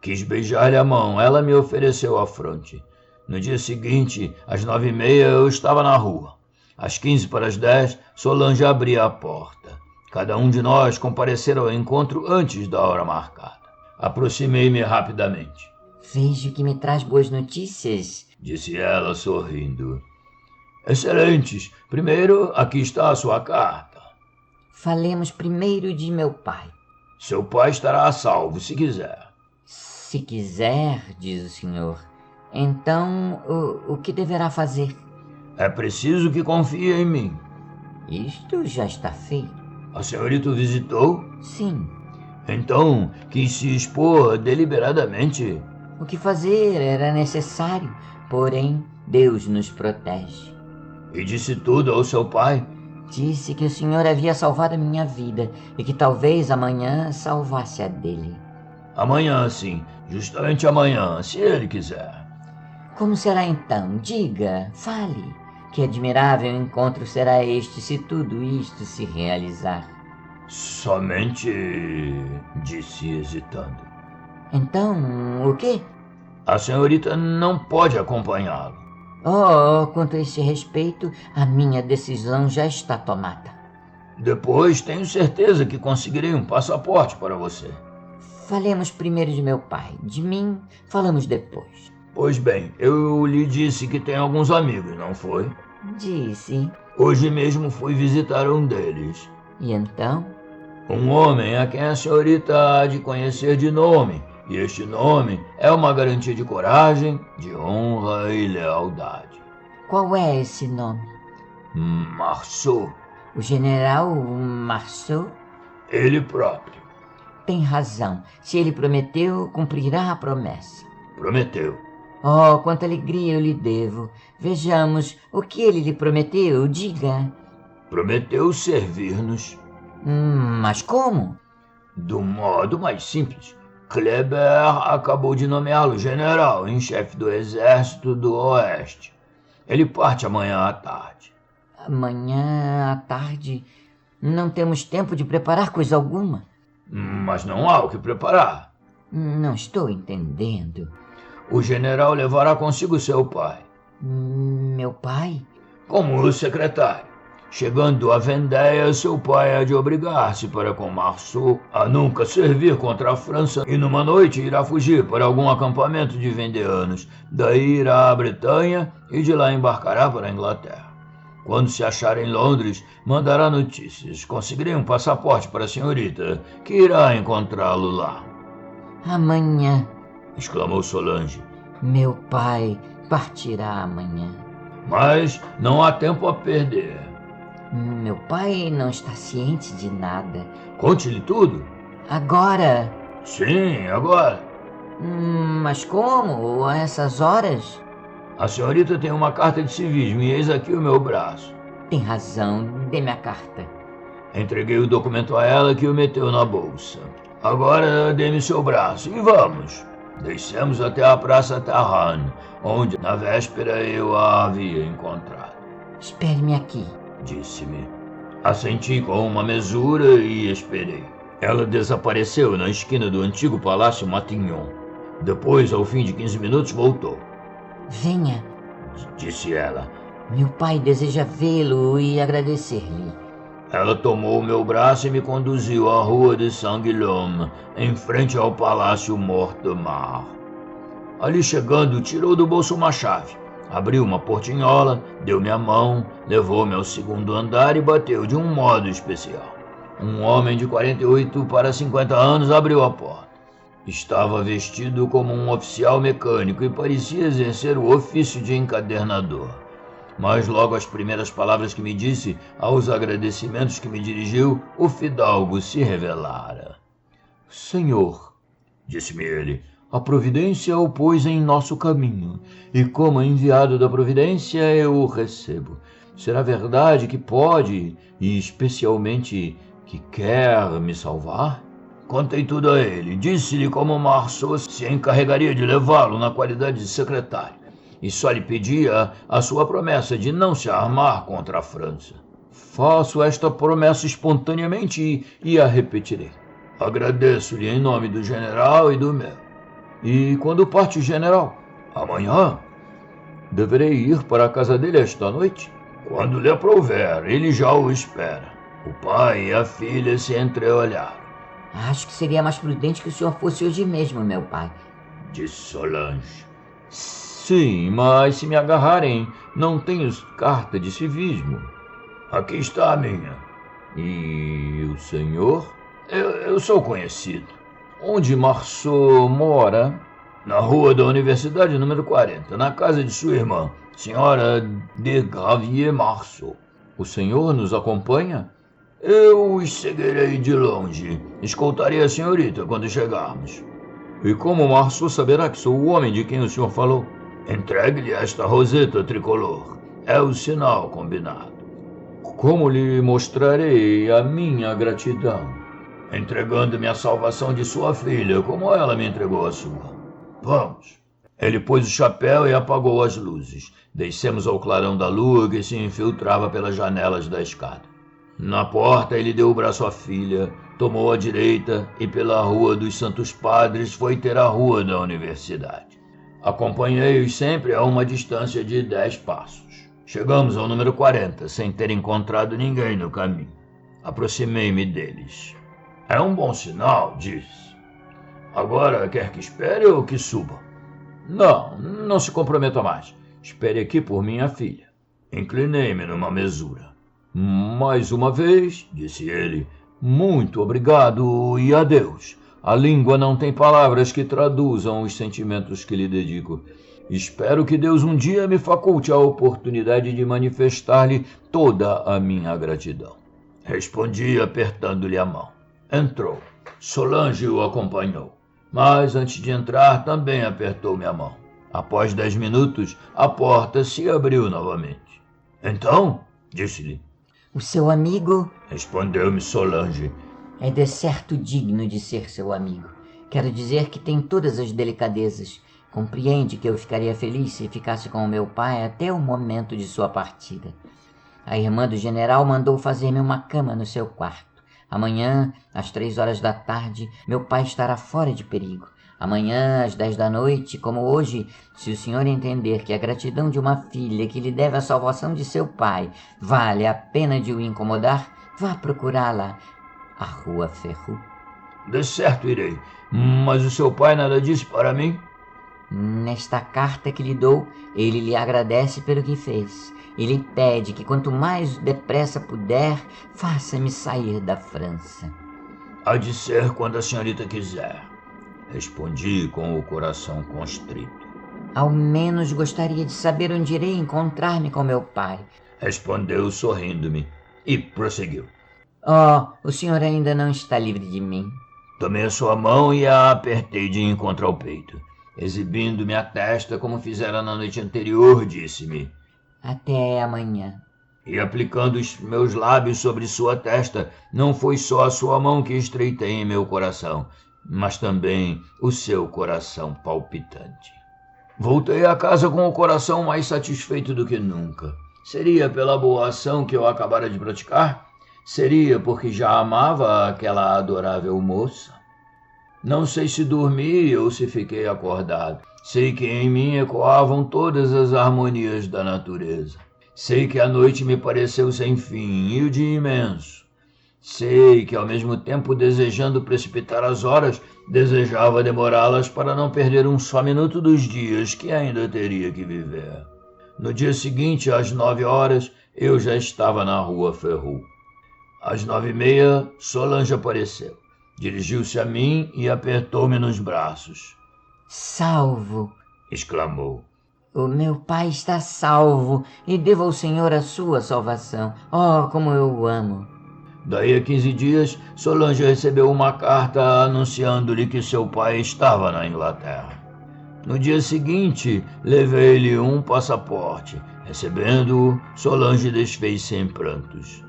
Quis beijar-lhe a mão. Ela me ofereceu a fronte. No dia seguinte, às 9h30, eu estava na rua. Às 15 para as 10, Solange abria a porta. Cada um de nós comparecerá ao encontro antes da hora marcada. Aproximei-me rapidamente. Vejo que me traz boas notícias, disse ela sorrindo. Excelentes. Primeiro, aqui está a sua carta. Falemos primeiro de meu pai. Seu pai estará a salvo, se quiser. Se quiser, diz o senhor, então o que deverá fazer? É preciso que confie em mim. Isto já está feito. A senhorita o visitou? Sim. Então, quis se expor deliberadamente. O que fazer era necessário, porém Deus nos protege. E disse tudo ao seu pai? Disse que o senhor havia salvado a minha vida e que talvez amanhã salvasse a dele. Amanhã, sim. Justamente amanhã, se ele quiser. Como será então? Diga, fale. Que admirável encontro será este se tudo isto se realizar. Somente... disse hesitando. Então, o quê? A senhorita não pode acompanhá-lo. Quanto a esse respeito, a minha decisão já está tomada. Depois, tenho certeza que conseguirei um passaporte para você. Falemos primeiro de meu pai. De mim, falamos depois. Pois bem, eu lhe disse que tem alguns amigos, não foi? Disse. Hoje mesmo fui visitar um deles. E então? Um homem a quem a senhorita há de conhecer de nome. E este nome é uma garantia de coragem, de honra e lealdade. Qual é esse nome? Marceau. O general Marceau? Ele próprio. Tem razão. Se ele prometeu, cumprirá a promessa. Prometeu. Quanta alegria eu lhe devo. Vejamos, o que ele lhe prometeu? Diga. Prometeu servir-nos. Mas como? Do modo mais simples. Kleber acabou de nomeá-lo general em chefe do Exército do Oeste. Ele parte amanhã à tarde. Amanhã à tarde? Não temos tempo de preparar coisa alguma. Mas não há o que preparar. Não estou entendendo. O general levará consigo seu pai. Meu pai? Como o secretário. Chegando a Vendéia, seu pai há de obrigar-se para com Marceau a nunca servir contra a França e numa noite irá fugir para algum acampamento de vendeanos. Daí irá à Bretanha e de lá embarcará para a Inglaterra. Quando se achar em Londres, mandará notícias. Conseguirei um passaporte para a senhorita, que irá encontrá-lo lá. Amanhã, exclamou Solange. Meu pai partirá amanhã. Mas não há tempo a perder. Meu pai não está ciente de nada. Conte-lhe tudo. Agora? Sim, agora. Mas como? A essas horas? A senhorita tem uma carta de civismo e eis aqui o meu braço. Tem razão, dê-me a carta. Entreguei o documento a ela, que o meteu na bolsa. Agora dê-me seu braço e vamos. Descemos até a Praça Tarrant, onde na véspera eu a havia encontrado. Espere-me aqui, disse-me. Assenti com uma mesura e esperei. Ela desapareceu na esquina do antigo Palácio Matignon. Depois, ao fim de 15 minutos, voltou. Venha, disse ela. Meu pai deseja vê-lo e agradecer-lhe. Ela tomou meu braço e me conduziu à rua de Saint-Guillaume, em frente ao Palácio Mortemart. Ali chegando, tirou do bolso uma chave, abriu uma portinhola, deu-me a mão, levou-me ao segundo andar e bateu de um modo especial. Um homem de 48 para 50 anos abriu a porta. Estava vestido como um oficial mecânico e parecia exercer o ofício de encadernador. Mas logo as primeiras palavras que me disse, aos agradecimentos que me dirigiu, o fidalgo se revelara. Senhor, disse-me ele, a providência o pôs em nosso caminho, e como enviado da providência eu o recebo. Será verdade que pode, e especialmente que quer me salvar? Contei tudo a ele, disse-lhe como Marceau se encarregaria de levá-lo na qualidade de secretário, e só lhe pedia a sua promessa de não se armar contra a França. Faço esta promessa espontaneamente e a repetirei. Agradeço-lhe em nome do general e do meu. E quando parte o general? Amanhã. Deverei ir para a casa dele esta noite? Quando lhe aprouver, ele já o espera. O pai e a filha se entreolharam. Acho que seria mais prudente que o senhor fosse hoje mesmo, meu pai, disse Solange. Sim, mas se me agarrarem, não tenho carta de civismo. Aqui está a minha. E o senhor? Eu sou conhecido. Onde Marceau mora? Na rua da Universidade, número 40, na casa de sua irmã, senhora de Gravier Marceau. O senhor nos acompanha? Eu os seguirei de longe. Escoltarei a senhorita quando chegarmos. E como Marceau saberá que sou o homem de quem o senhor falou? Entregue-lhe esta roseta tricolor. É o sinal combinado. Como lhe mostrarei a minha gratidão? Entregando-me a salvação de sua filha, como ela me entregou a sua. Vamos. Ele pôs o chapéu e apagou as luzes. Descemos ao clarão da lua que se infiltrava pelas janelas da escada. Na porta ele deu o braço à filha, tomou a direita e pela Rua dos Santos Padres foi ter a Rua da Universidade. Acompanhei-os sempre a uma distância de 10 passos. Chegamos ao número 40, sem ter encontrado ninguém no caminho. Aproximei-me deles. É um bom sinal, disse. Agora quer que espere ou que suba? Não se comprometa mais. Espere aqui por minha filha. Inclinei-me numa mesura. Mais uma vez, disse ele, muito obrigado e adeus. A língua não tem palavras que traduzam os sentimentos que lhe dedico. Espero que Deus um dia me faculte a oportunidade de manifestar-lhe toda a minha gratidão. Respondi apertando-lhe a mão. Entrou. Solange o acompanhou. Mas antes de entrar também apertou-me a mão. Após 10 minutos, a porta se abriu novamente. Então, disse-lhe. O seu amigo, respondeu-me Solange, é de certo digno de ser seu amigo. Quero dizer que tem todas as delicadezas. Compreende que eu ficaria feliz se ficasse com o meu pai até o momento de sua partida. A irmã do general mandou fazer-me uma cama no seu quarto. Amanhã, às 3 horas da tarde, meu pai estará fora de perigo. Amanhã, às 10 da noite, como hoje, se o senhor entender que a gratidão de uma filha que lhe deve a salvação de seu pai vale a pena de o incomodar, vá procurá-la. A Rua Ferru. De certo irei, mas o seu pai nada disse para mim? Nesta carta que lhe dou, ele lhe agradece pelo que fez. Ele pede que quanto mais depressa puder, faça-me sair da França. Há de ser quando a senhorita quiser, respondi com o coração constrito. Ao menos gostaria de saber onde irei encontrar-me com meu pai, respondeu sorrindo-me e prosseguiu. Oh, o senhor ainda não está livre de mim. Tomei a sua mão e a apertei de encontro ao peito. Exibindo-me a testa como fizera na noite anterior, disse-me. Até amanhã. E aplicando os meus lábios sobre sua testa, não foi só a sua mão que estreitei em meu coração, mas também o seu coração palpitante. Voltei a casa com o coração mais satisfeito do que nunca. Seria pela boa ação que eu acabara de praticar? Seria porque já amava aquela adorável moça? Não sei se dormi ou se fiquei acordado. Sei que em mim ecoavam todas as harmonias da natureza. Sei que a noite me pareceu sem fim e o dia imenso. Sei que, ao mesmo tempo desejando precipitar as horas, desejava demorá-las para não perder um só minuto dos dias que ainda teria que viver. No dia seguinte, às 9 horas, eu já estava na Rua Ferru. Às 9h30, Solange apareceu. Dirigiu-se a mim e apertou-me nos braços. Salvo! Exclamou. O meu pai está salvo e devo ao Senhor a sua salvação. Oh, como eu o amo! Daí a 15 dias, Solange recebeu uma carta anunciando-lhe que seu pai estava na Inglaterra. No dia seguinte, levei-lhe um passaporte. Recebendo-o, Solange desfez-se em prantos.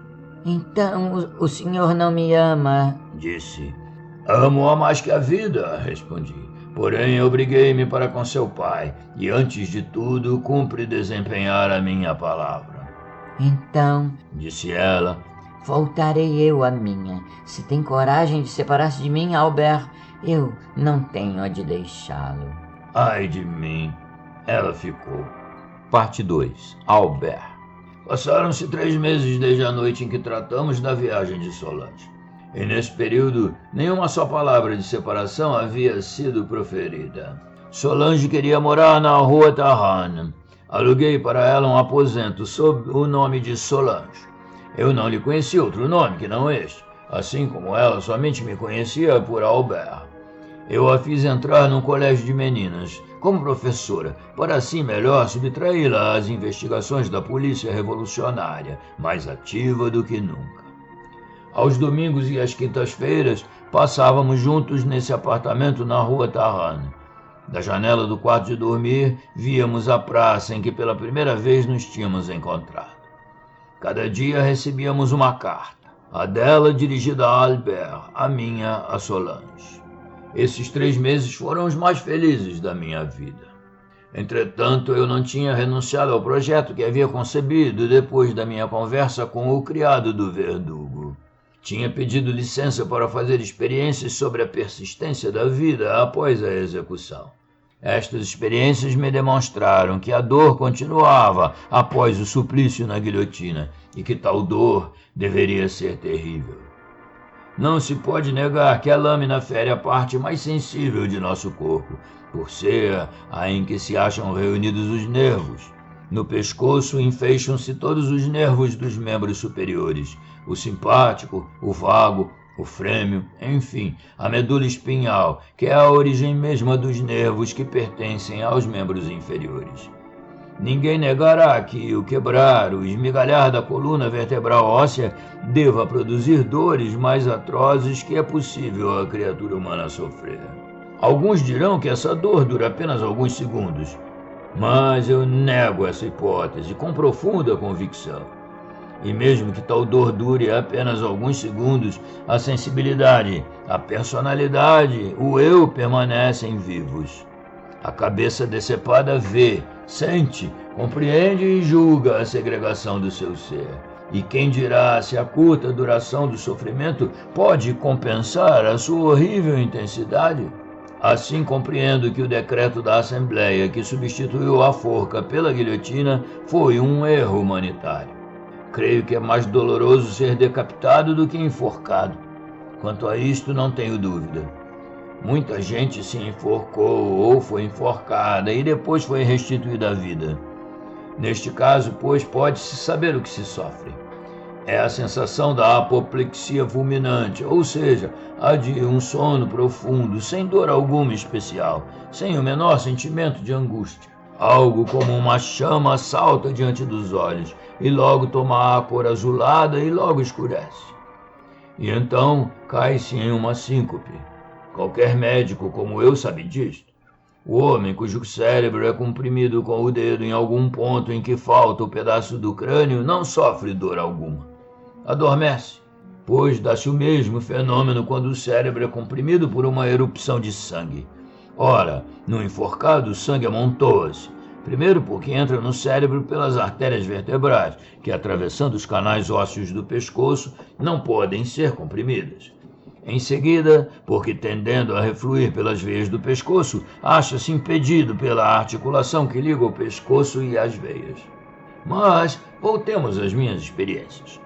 Então o senhor não me ama? Disse. Amo-a mais que a vida, respondi. Porém, obriguei-me para com seu pai, e antes de tudo, cumpre desempenhar a minha palavra. Então, disse ela, voltarei eu à minha. Se tem coragem de separar-se de mim, Albert, eu não tenho a de deixá-lo. Ai de mim, ela ficou. Parte 2. Albert. Passaram-se 3 meses desde a noite em que tratamos da viagem de Solange. E nesse período, nenhuma só palavra de separação havia sido proferida. Solange queria morar na Rua Tarrant. Aluguei para ela um aposento sob o nome de Solange. Eu não lhe conhecia outro nome que não este, assim como ela somente me conhecia por Albert. Eu a fiz entrar num colégio de meninas, como professora, para assim melhor subtraí-la às investigações da polícia revolucionária, mais ativa do que nunca. Aos domingos e às quintas-feiras, passávamos juntos nesse apartamento na Rua Tarrant. Da janela do quarto de dormir, víamos a praça em que pela primeira vez nos tínhamos encontrado. Cada dia recebíamos uma carta, a dela dirigida a Albert, a minha a Solange. Esses 3 meses foram os mais felizes da minha vida. Entretanto, eu não tinha renunciado ao projeto que havia concebido depois da minha conversa com o criado do verdugo. Tinha pedido licença para fazer experiências sobre a persistência da vida após a execução. Estas experiências me demonstraram que a dor continuava após o suplício na guilhotina e que tal dor deveria ser terrível. Não se pode negar que a lâmina fere a parte mais sensível de nosso corpo, por ser a em que se acham reunidos os nervos. No pescoço enfeixam-se todos os nervos dos membros superiores, o simpático, o vago, o frêmio, enfim, a medula espinhal, que é a origem mesma dos nervos que pertencem aos membros inferiores. Ninguém negará que o quebrar, o esmigalhar da coluna vertebral óssea deva produzir dores mais atrozes que é possível a criatura humana sofrer. Alguns dirão que essa dor dura apenas alguns segundos, mas eu nego essa hipótese com profunda convicção. E mesmo que tal dor dure apenas alguns segundos, a sensibilidade, a personalidade, o eu permanecem vivos. A cabeça decepada vê, sente, compreende e julga a segregação do seu ser. E quem dirá se a curta duração do sofrimento pode compensar a sua horrível intensidade? Assim compreendo que o decreto da Assembleia que substituiu a forca pela guilhotina foi um erro humanitário. Creio que é mais doloroso ser decapitado do que enforcado. Quanto a isto, não tenho dúvida. Muita gente se enforcou ou foi enforcada e depois foi restituída à vida. Neste caso, pois, pode-se saber o que se sofre. É a sensação da apoplexia fulminante, ou seja, a de um sono profundo, sem dor alguma especial, sem o menor sentimento de angústia. Algo como uma chama salta diante dos olhos, e logo toma a cor azulada e logo escurece. E então cai-se em uma síncope. Qualquer médico como eu sabe disto. O homem cujo cérebro é comprimido com o dedo em algum ponto em que falta o pedaço do crânio não sofre dor alguma. Adormece, pois dá-se o mesmo fenômeno quando o cérebro é comprimido por uma erupção de sangue. Ora, no enforcado o sangue amontoa-se, primeiro porque entra no cérebro pelas artérias vertebrais, que atravessando os canais ósseos do pescoço não podem ser comprimidas. Em seguida, porque tendendo a refluir pelas veias do pescoço, acha-se impedido pela articulação que liga o pescoço e as veias. Mas voltemos às minhas experiências.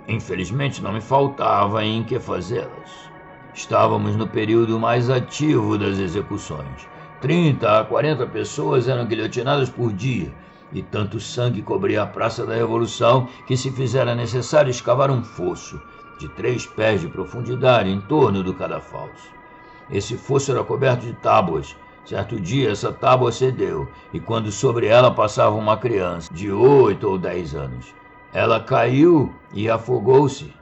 Infelizmente não me faltava em que fazê-las. Estávamos no período mais ativo das execuções. 30 a 40 pessoas eram guilhotinadas por dia, e tanto sangue cobria a Praça da Revolução que se fizera necessário escavar um fosso de 3 pés de profundidade em torno do cadafalso. Esse fosso era coberto de tábuas. Certo dia essa tábua cedeu, e quando sobre ela passava uma criança de 8 ou 10 anos, ela caiu e afogou-se.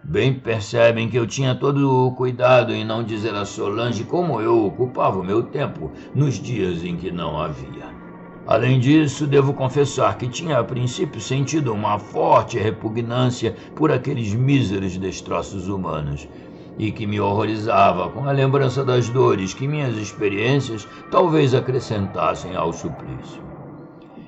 Bem percebem que eu tinha todo o cuidado em não dizer a Solange como eu ocupava o meu tempo nos dias em que não havia. Além disso, devo confessar que tinha a princípio sentido uma forte repugnância por aqueles míseros destroços humanos, e que me horrorizava com a lembrança das dores que minhas experiências talvez acrescentassem ao suplício.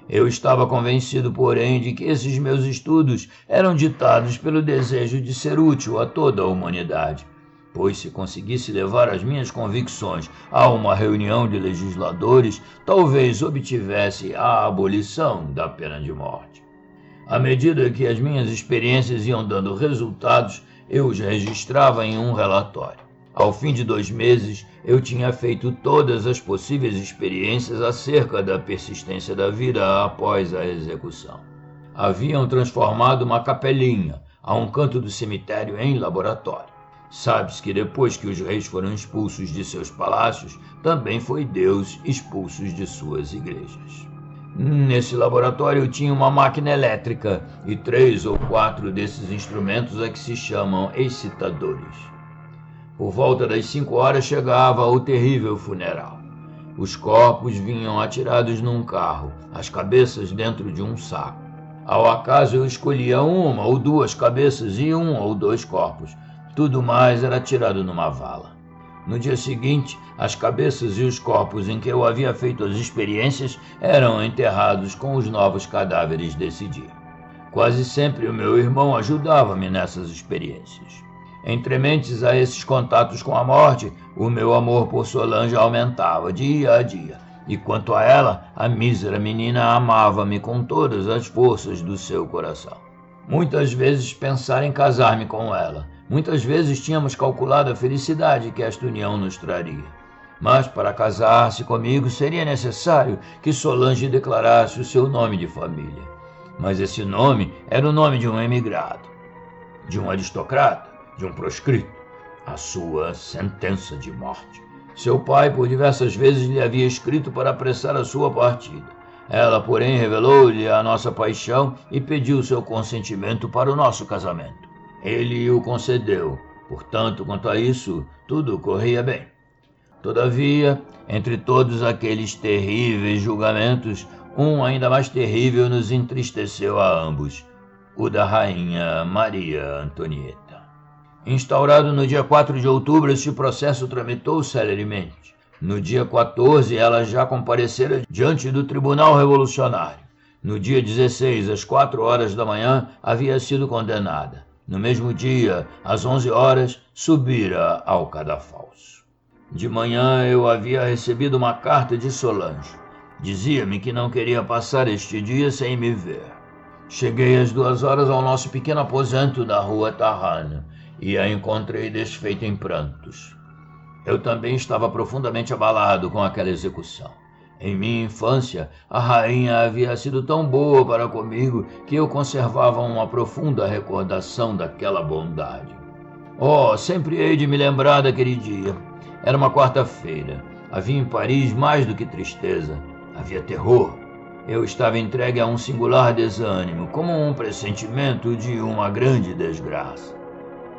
Eu estava convencido, porém, de que esses meus estudos eram ditados pelo desejo de ser útil a toda a humanidade, pois se conseguisse levar as minhas convicções a uma reunião de legisladores, talvez obtivesse a abolição da pena de morte. À medida que as minhas experiências iam dando resultados, eu os registrava em um relatório. Ao fim de 2 meses, eu tinha feito todas as possíveis experiências acerca da persistência da vida após a execução. Haviam transformado uma capelinha a um canto do cemitério em laboratório. Sabe-se que depois que os reis foram expulsos de seus palácios, também foi Deus expulso de suas igrejas. Nesse laboratório tinha uma máquina elétrica e 3 ou 4 desses instrumentos a que se chamam excitadores. Por volta das 5 horas chegava o terrível funeral. Os corpos vinham atirados num carro, as cabeças dentro de um saco. Ao acaso eu escolhia 1 ou 2 cabeças e 1 ou 2 corpos. Tudo mais era tirado numa vala. No dia seguinte, as cabeças e os corpos em que eu havia feito as experiências eram enterrados com os novos cadáveres desse dia. Quase sempre o meu irmão ajudava-me nessas experiências. Entrementes a esses contatos com a morte, o meu amor por Solange aumentava dia a dia. E quanto a ela, a mísera menina amava-me com todas as forças do seu coração. Muitas vezes pensara em casar-me com ela. Muitas vezes tínhamos calculado a felicidade que esta união nos traria. Mas para casar-se comigo seria necessário que Solange declarasse o seu nome de família. Mas esse nome era o nome de um emigrado, de um aristocrata, de um proscrito, a sua sentença de morte. Seu pai, por diversas vezes, lhe havia escrito para apressar a sua partida. Ela, porém, revelou-lhe a nossa paixão e pediu seu consentimento para o nosso casamento. Ele o concedeu, portanto, quanto a isso, tudo corria bem. Todavia, entre todos aqueles terríveis julgamentos, um ainda mais terrível nos entristeceu a ambos, o da rainha Maria Antonieta. Instaurado no dia 4 de outubro, este processo tramitou celeremente. No dia 14, ela já comparecera diante do Tribunal Revolucionário. No dia 16, às 4 horas da manhã, havia sido condenada. No mesmo dia, às 11 horas, subira ao cadafalso. De manhã eu havia recebido uma carta de Solange. Dizia-me que não queria passar este dia sem me ver. Cheguei às 2 horas ao nosso pequeno aposento da rua Tarrana e a encontrei desfeita em prantos. Eu também estava profundamente abalado com aquela execução. Em minha infância, a rainha havia sido tão boa para comigo que eu conservava uma profunda recordação daquela bondade. Oh, sempre hei de me lembrar daquele dia. Era uma quarta-feira. Havia em Paris mais do que tristeza. Havia terror. Eu estava entregue a um singular desânimo, como um pressentimento de uma grande desgraça.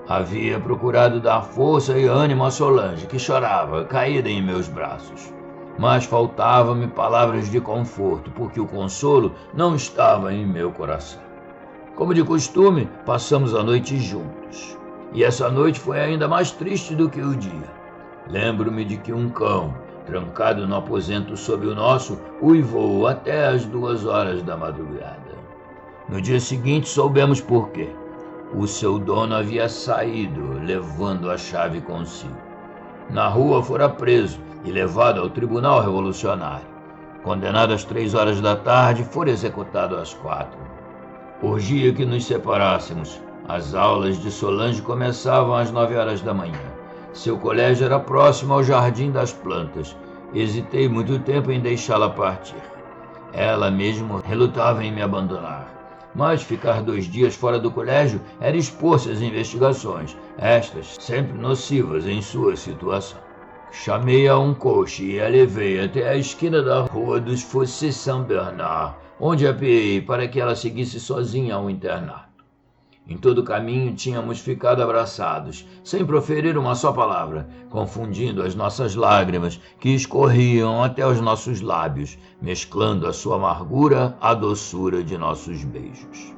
Havia procurado dar força e ânimo a Solange, que chorava, caída em meus braços. Mas faltavam-me palavras de conforto, porque o consolo não estava em meu coração. Como de costume, passamos a noite juntos. E essa noite foi ainda mais triste do que o dia. Lembro-me de que um cão, trancado no aposento sob o nosso, uivou até às 2 horas da madrugada. No dia seguinte soubemos por quê. O seu dono havia saído, levando a chave consigo. Na rua fora preso e levado ao Tribunal Revolucionário. Condenado às 3 horas da tarde, fora executado às 4. Urgia que nos separássemos. As aulas de Solange começavam às 9 horas da manhã. Seu colégio era próximo ao Jardim das Plantas. Hesitei muito tempo em deixá-la partir. Ela mesmo relutava em me abandonar. Mas ficar 2 dias fora do colégio era expor-se às investigações, estas sempre nocivas em sua situação. Chamei a um coche e a levei até a esquina da rua dos Fossés Saint-Bernard, onde apeei para que ela seguisse sozinha ao internato. Em todo o caminho tínhamos ficado abraçados, sem proferir uma só palavra, confundindo as nossas lágrimas, que escorriam até os nossos lábios, mesclando a sua amargura à doçura de nossos beijos.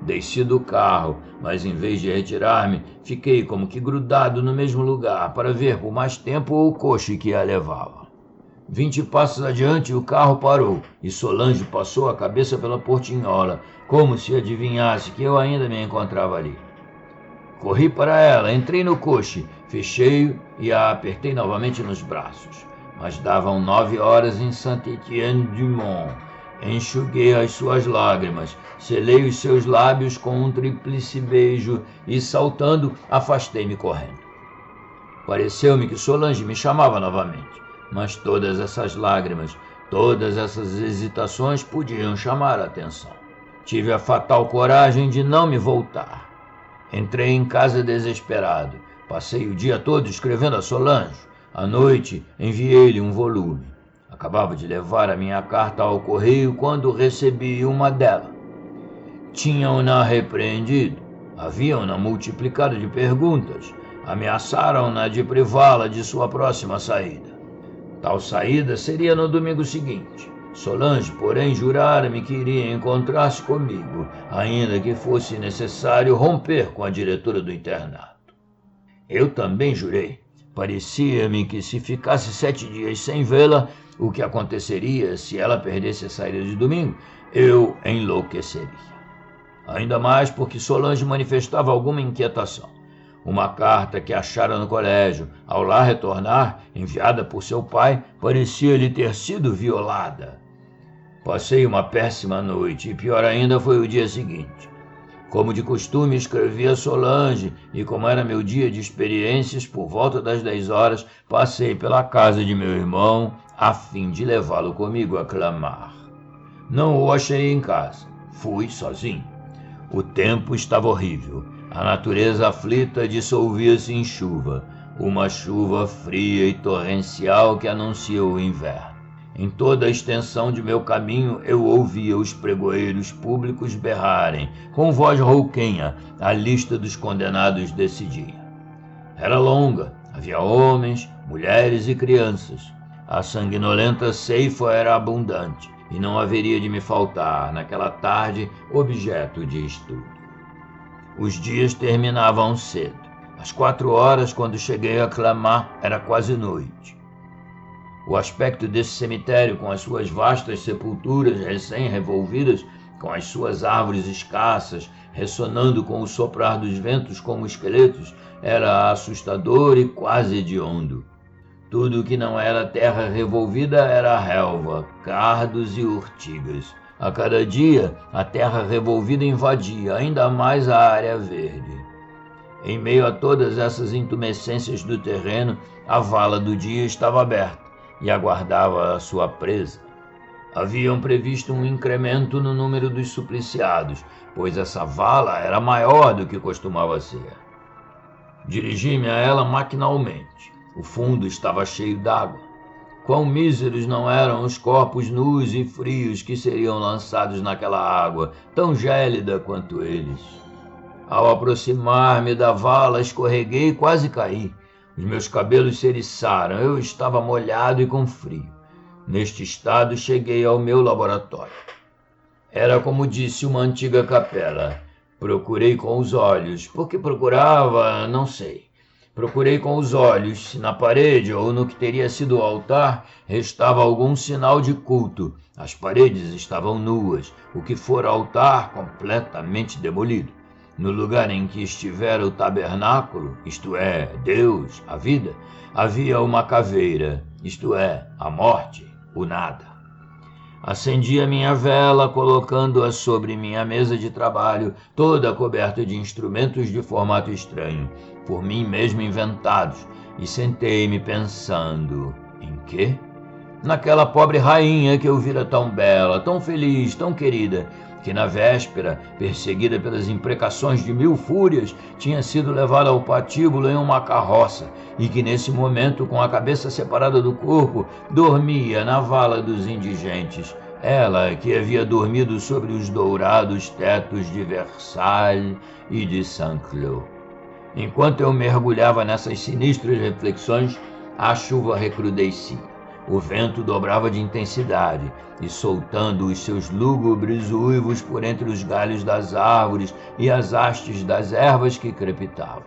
Desci do carro, mas em vez de retirar-me, fiquei como que grudado no mesmo lugar para ver por mais tempo o coche que a levava. 20 passos adiante o carro parou e Solange passou a cabeça pela portinhola, como se adivinhasse que eu ainda me encontrava ali. Corri para ela, entrei no coche, fechei-o e a apertei novamente nos braços. Mas davam 9 horas em Saint-Étienne-du-Mont Enxuguei as suas lágrimas, selei os seus lábios com um tríplice beijo e, saltando, afastei-me correndo. Pareceu-me que Solange me chamava novamente, mas todas essas lágrimas, todas essas hesitações podiam chamar a atenção. Tive a fatal coragem de não me voltar. Entrei em casa desesperado. Passei o dia todo escrevendo a Solange. À noite, enviei-lhe um volume. Acabava de levar a minha carta ao correio quando recebi uma dela. Tinham-na repreendido, haviam-na multiplicado de perguntas, ameaçaram-na de privá-la de sua próxima saída. Tal saída seria no domingo seguinte. Solange, porém, jurara-me que iria encontrar-se comigo, ainda que fosse necessário romper com a diretora do internato. Eu também jurei. Parecia-me que se ficasse 7 dias sem vê-la, o que aconteceria se ela perdesse a saída de domingo, eu enlouqueceria. Ainda mais porque Solange manifestava alguma inquietação. Uma carta que achara no colégio, ao lá retornar, enviada por seu pai, parecia-lhe ter sido violada. Passei uma péssima noite e pior ainda foi o dia seguinte. Como de costume, escrevi a Solange e, como era meu dia de experiências, por volta das 10 horas, passei pela casa de meu irmão a fim de levá-lo comigo a Clamart. Não o achei em casa. Fui sozinho. O tempo estava horrível. A natureza aflita dissolvia-se em chuva, uma chuva fria e torrencial que anuncia o inverno. Em toda a extensão de meu caminho eu ouvia os pregoeiros públicos berrarem, com voz rouquenha, a lista dos condenados desse dia. Era longa, havia homens, mulheres e crianças. A sanguinolenta ceifa era abundante e não haveria de me faltar, naquela tarde, objeto de estudo. Os dias terminavam cedo. Às 4 horas, quando cheguei a Clamart, era quase noite. O aspecto desse cemitério, com as suas vastas sepulturas recém-revolvidas, com as suas árvores escassas, ressonando com o soprar dos ventos como esqueletos, era assustador e quase hediondo. Tudo que não era terra revolvida era relva, cardos e urtigas. A cada dia, a terra revolvida invadia ainda mais a área verde. Em meio a todas essas intumescências do terreno, a vala do dia estava aberta e aguardava a sua presa. Haviam previsto um incremento no número dos supliciados, pois essa vala era maior do que costumava ser. Dirigi-me a ela maquinalmente. O fundo estava cheio d'água. Quão míseros não eram os corpos nus e frios que seriam lançados naquela água, tão gélida quanto eles. Ao aproximar-me da vala, escorreguei e quase caí. Os meus cabelos se eriçaram, eu estava molhado e com frio. Neste estado, cheguei ao meu laboratório. Era como disse uma antiga capela. Procurei com os olhos. Por que procurava, não sei. Procurei com os olhos se na parede ou no que teria sido o altar restava algum sinal de culto. As paredes estavam nuas, o que fora altar completamente demolido. No lugar em que estivera o tabernáculo, isto é, Deus, a vida, havia uma caveira, isto é, a morte, o nada. Acendi a minha vela, colocando-a sobre minha mesa de trabalho, toda coberta de instrumentos de formato estranho, por mim mesmo inventados, e sentei-me pensando, em quê? Naquela pobre rainha que eu vira tão bela, tão feliz, tão querida, que na véspera, perseguida pelas imprecações de 1000 fúrias, tinha sido levada ao patíbulo em uma carroça, e que nesse momento, com a cabeça separada do corpo, dormia na vala dos indigentes. Ela que havia dormido sobre os dourados tetos de Versailles e de Saint-Cloud. Enquanto eu mergulhava nessas sinistras reflexões, a chuva recrudescia. O vento dobrava de intensidade e, soltando os seus lúgubres uivos por entre os galhos das árvores e as hastes das ervas que crepitavam.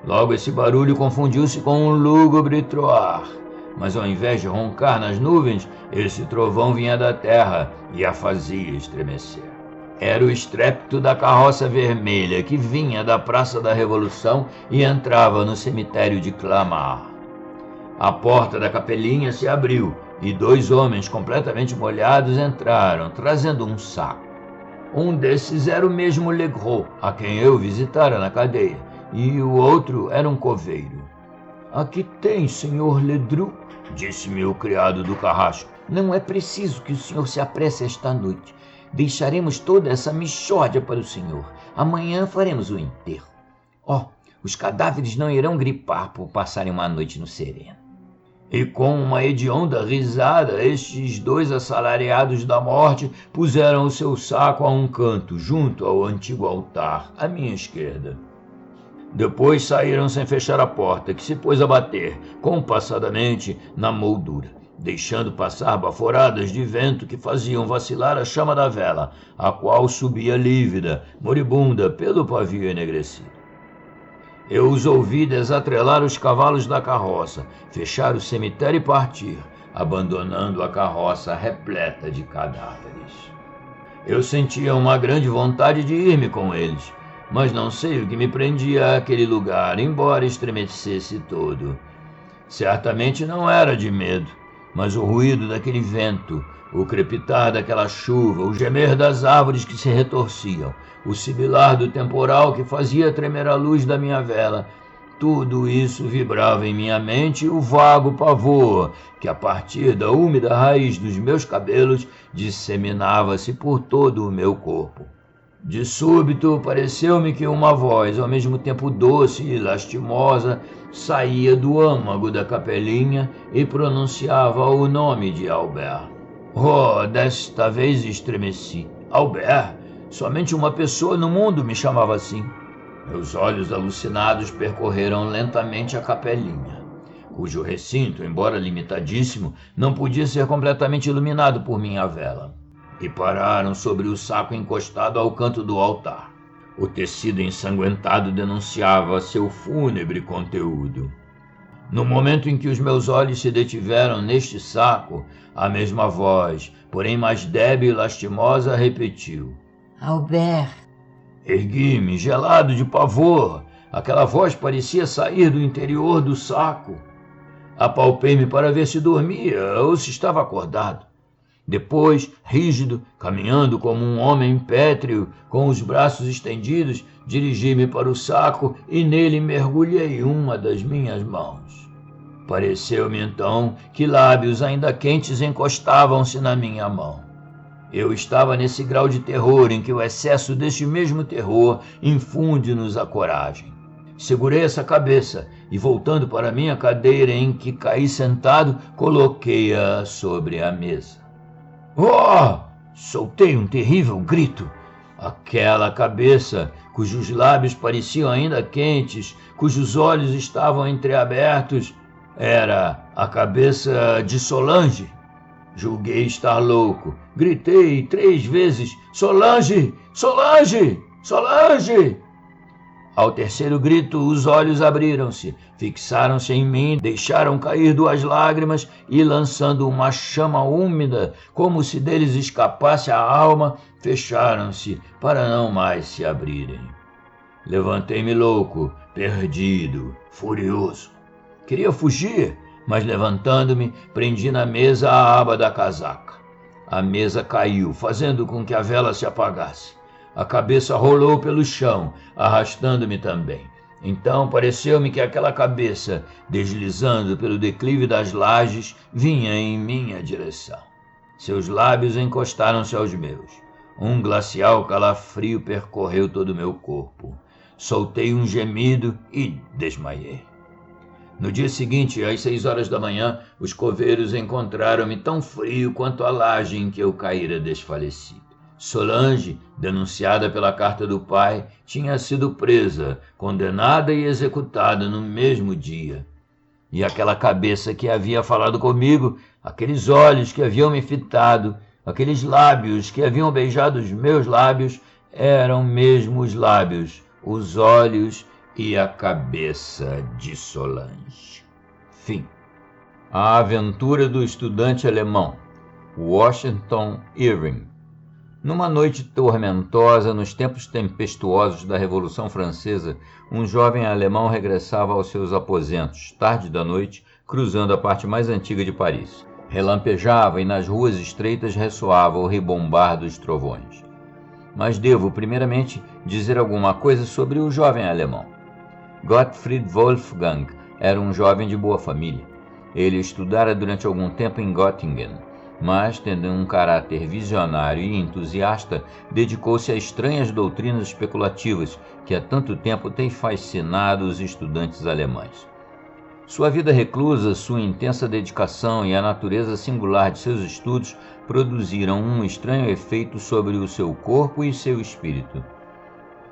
Logo esse barulho confundiu-se com um lúgubre troar, mas ao invés de roncar nas nuvens, esse trovão vinha da terra e a fazia estremecer. Era o estrépito da carroça vermelha que vinha da Praça da Revolução e entrava no cemitério de Clamart. A porta da capelinha se abriu e 2 homens completamente molhados entraram, trazendo um saco. Um desses era o mesmo Legros, a quem eu visitara na cadeia, e o outro era um coveiro. Aqui tem, senhor Ledru, disse-me o criado do carrasco. Não é preciso que o senhor se apresse esta noite. Deixaremos toda essa mixórdia para o senhor. Amanhã faremos o enterro. Os cadáveres não irão gripar por passarem uma noite no sereno. E com uma hedionda risada, estes 2 assalariados da morte puseram o seu saco a um canto, junto ao antigo altar, à minha esquerda. Depois saíram sem fechar a porta, que se pôs a bater compassadamente na moldura, deixando passar baforadas de vento que faziam vacilar a chama da vela, a qual subia lívida, moribunda, pelo pavio enegrecido. Eu os ouvi desatrelar os cavalos da carroça, fechar o cemitério e partir, abandonando a carroça repleta de cadáveres. Eu sentia uma grande vontade de ir-me com eles, mas não sei o que me prendia àquele lugar, embora estremecesse todo. Certamente não era de medo, mas o ruído daquele vento, o crepitar daquela chuva, o gemer das árvores que se retorciam, o sibilar do temporal que fazia tremer a luz da minha vela, tudo isso vibrava em minha mente o vago pavor que, a partir da úmida raiz dos meus cabelos, disseminava-se por todo o meu corpo. De súbito, pareceu-me que uma voz, ao mesmo tempo doce e lastimosa, saía do âmago da capelinha e pronunciava o nome de Albert. Desta vez estremeci. Albert? Somente uma pessoa no mundo me chamava assim. Meus olhos alucinados percorreram lentamente a capelinha, cujo recinto, embora limitadíssimo, não podia ser completamente iluminado por minha vela, e pararam sobre o saco encostado ao canto do altar. O tecido ensanguentado denunciava seu fúnebre conteúdo. No momento em que os meus olhos se detiveram neste saco, a mesma voz, porém mais débil e lastimosa, repetiu: Albert. Ergui-me, gelado de pavor. Aquela voz parecia sair do interior do saco. Apalpei-me para ver se dormia ou se estava acordado. Depois, rígido, caminhando como um homem pétreo, com os braços estendidos, dirigi-me para o saco e nele mergulhei uma das minhas mãos. Pareceu-me então que lábios ainda quentes encostavam-se na minha mão. Eu estava nesse grau de terror em que o excesso deste mesmo terror infunde-nos a coragem. Segurei essa cabeça e, voltando para minha cadeira em que caí sentado, coloquei-a sobre a mesa. Soltei um terrível grito. Aquela cabeça, cujos lábios pareciam ainda quentes, cujos olhos estavam entreabertos, era a cabeça de Solange. Julguei estar louco. Gritei 3 vezes: Solange! Solange! Solange! Ao terceiro grito, os olhos abriram-se, fixaram-se em mim, deixaram cair 2 lágrimas e, lançando uma chama úmida, como se deles escapasse a alma, fecharam-se para não mais se abrirem. Levantei-me louco, perdido, furioso. Queria fugir, mas levantando-me, prendi na mesa a aba da casaca. A mesa caiu, fazendo com que a vela se apagasse. A cabeça rolou pelo chão, arrastando-me também. Então pareceu-me que aquela cabeça, deslizando pelo declive das lajes, vinha em minha direção. Seus lábios encostaram-se aos meus. Um glacial calafrio percorreu todo o meu corpo. Soltei um gemido e desmaiei. No dia seguinte, às 6 horas da manhã, os coveiros encontraram-me tão frio quanto a laje em que eu caíra desfalecido. Solange, denunciada pela carta do pai, tinha sido presa, condenada e executada no mesmo dia. E aquela cabeça que havia falado comigo, aqueles olhos que haviam me fitado, aqueles lábios que haviam beijado os meus lábios, eram mesmo os lábios, os olhos e a cabeça de Solange. Fim. A aventura do estudante alemão, Washington Irving. Numa noite tormentosa, nos tempos tempestuosos da Revolução Francesa, um jovem alemão regressava aos seus aposentos, tarde da noite, cruzando a parte mais antiga de Paris. Relampejava e nas ruas estreitas ressoava o ribombar dos trovões. Mas devo, primeiramente, dizer alguma coisa sobre o jovem alemão. Gottfried Wolfgang era um jovem de boa família. Ele estudara durante algum tempo em Göttingen, mas, tendo um caráter visionário e entusiasta, dedicou-se a estranhas doutrinas especulativas que há tanto tempo têm fascinado os estudantes alemães. Sua vida reclusa, sua intensa dedicação e a natureza singular de seus estudos produziram um estranho efeito sobre o seu corpo e seu espírito.